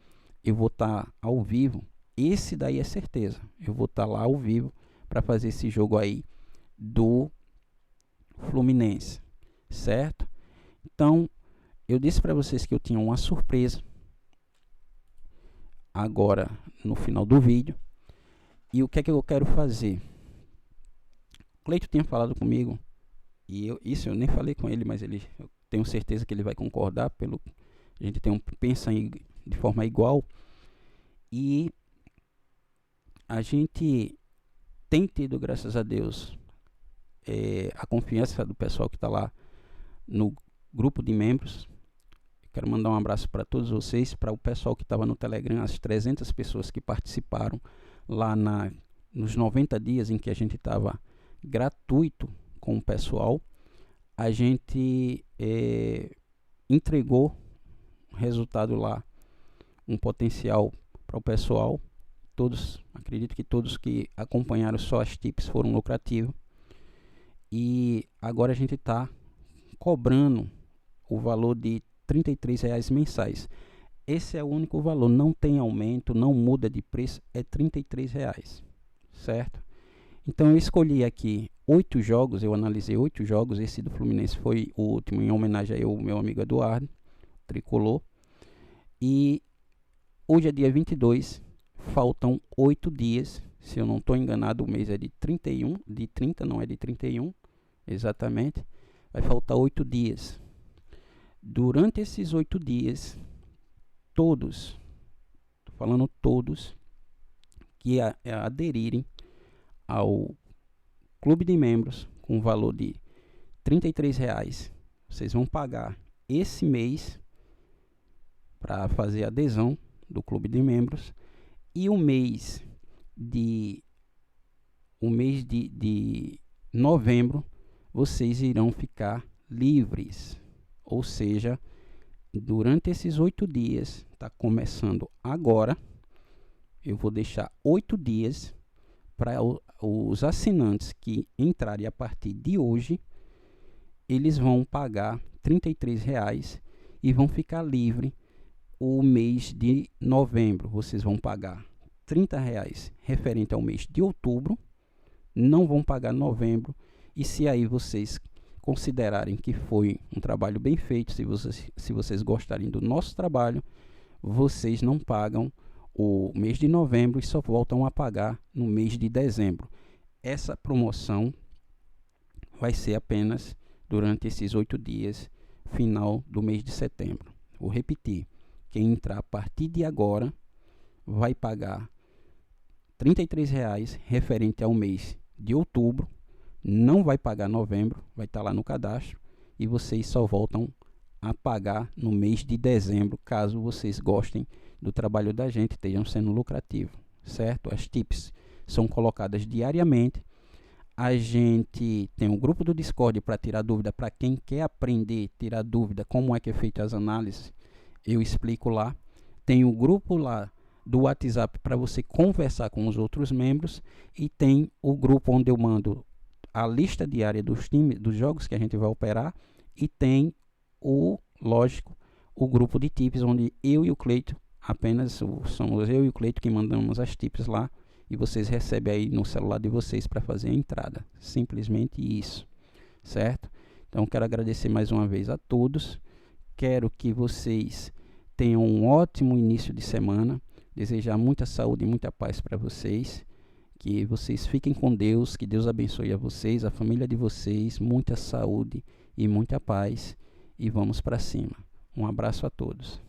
eu vou estar ao vivo. Esse daí é certeza. Eu vou estar lá ao vivo para fazer esse jogo aí do Fluminense, certo? Então, eu disse para vocês que eu tinha uma surpresa agora no final do vídeo. E o que é que eu quero fazer? O Cleiton tinha falado comigo, e isso eu nem falei com ele, mas eu tenho certeza que ele vai concordar. A gente pensa de forma igual. E a gente tem tido, graças a Deus, a confiança do pessoal que está lá no grupo de membros. Quero mandar um abraço para todos vocês, para o pessoal que estava no Telegram, as 300 pessoas que participaram lá nos 90 dias em que a gente estava gratuito com o pessoal. a gente entregou resultado lá, um potencial para o pessoal. Acredito que todos que acompanharam só as tips foram lucrativos. E agora a gente está cobrando o valor de R$ 33 mensais. Esse é o único valor, não tem aumento, não muda de preço, é R$ 33, certo? Então eu escolhi aqui 8 jogos, eu analisei 8 jogos, esse do Fluminense foi o último, em homenagem ao meu amigo Eduardo, tricolor. E hoje é dia 22, faltam 8 dias, se eu não estou enganado, o mês é de 31, de 30, não é de 31, exatamente, vai faltar 8 dias. Durante esses 8 dias, todos, tô falando todos, que aderirem ao clube de membros com valor de R$ 33, vocês vão pagar esse mês para fazer a adesão do clube de membros, e o mês de novembro vocês irão ficar livres, ou seja, durante esses 8 dias, está começando agora, eu vou deixar 8 dias para os assinantes que entrarem a partir de hoje, eles vão pagar R$ 33 e vão ficar livre o mês de novembro. Vocês vão pagar R$ 30 referente ao mês de outubro, não vão pagar novembro, e se aí vocês considerarem que foi um trabalho bem feito, se vocês gostarem do nosso trabalho, vocês não pagam o mês de novembro e só voltam a pagar no mês de dezembro. Essa promoção vai ser apenas durante esses 8 dias, final do mês de setembro. Vou repetir, quem entrar a partir de agora vai pagar R$ 33 referente ao mês de outubro, não vai pagar novembro, vai estar lá no cadastro, e vocês só voltam a pagar no mês de dezembro, caso vocês gostem do trabalho da gente, estejam sendo lucrativo, certo? As tips são colocadas diariamente. A gente tem um grupo do Discord para tirar dúvida, para quem quer aprender, tirar dúvida, como é que é feito as análises, eu explico lá. Tem o grupo lá do WhatsApp para você conversar com os outros membros, e tem o grupo onde eu mando a lista diária dos times, dos jogos que a gente vai operar, e tem lógico, o grupo de tips, onde eu e o Cleito, somos eu e o Cleito que mandamos as tips lá, e vocês recebem aí no celular de vocês para fazer a entrada. Simplesmente isso, certo? Então quero agradecer mais uma vez a todos, quero que vocês tenham um ótimo início de semana, desejar muita saúde e muita paz para vocês, que vocês fiquem com Deus, que Deus abençoe a vocês, a família de vocês, muita saúde e muita paz, e vamos para cima. Um abraço a todos.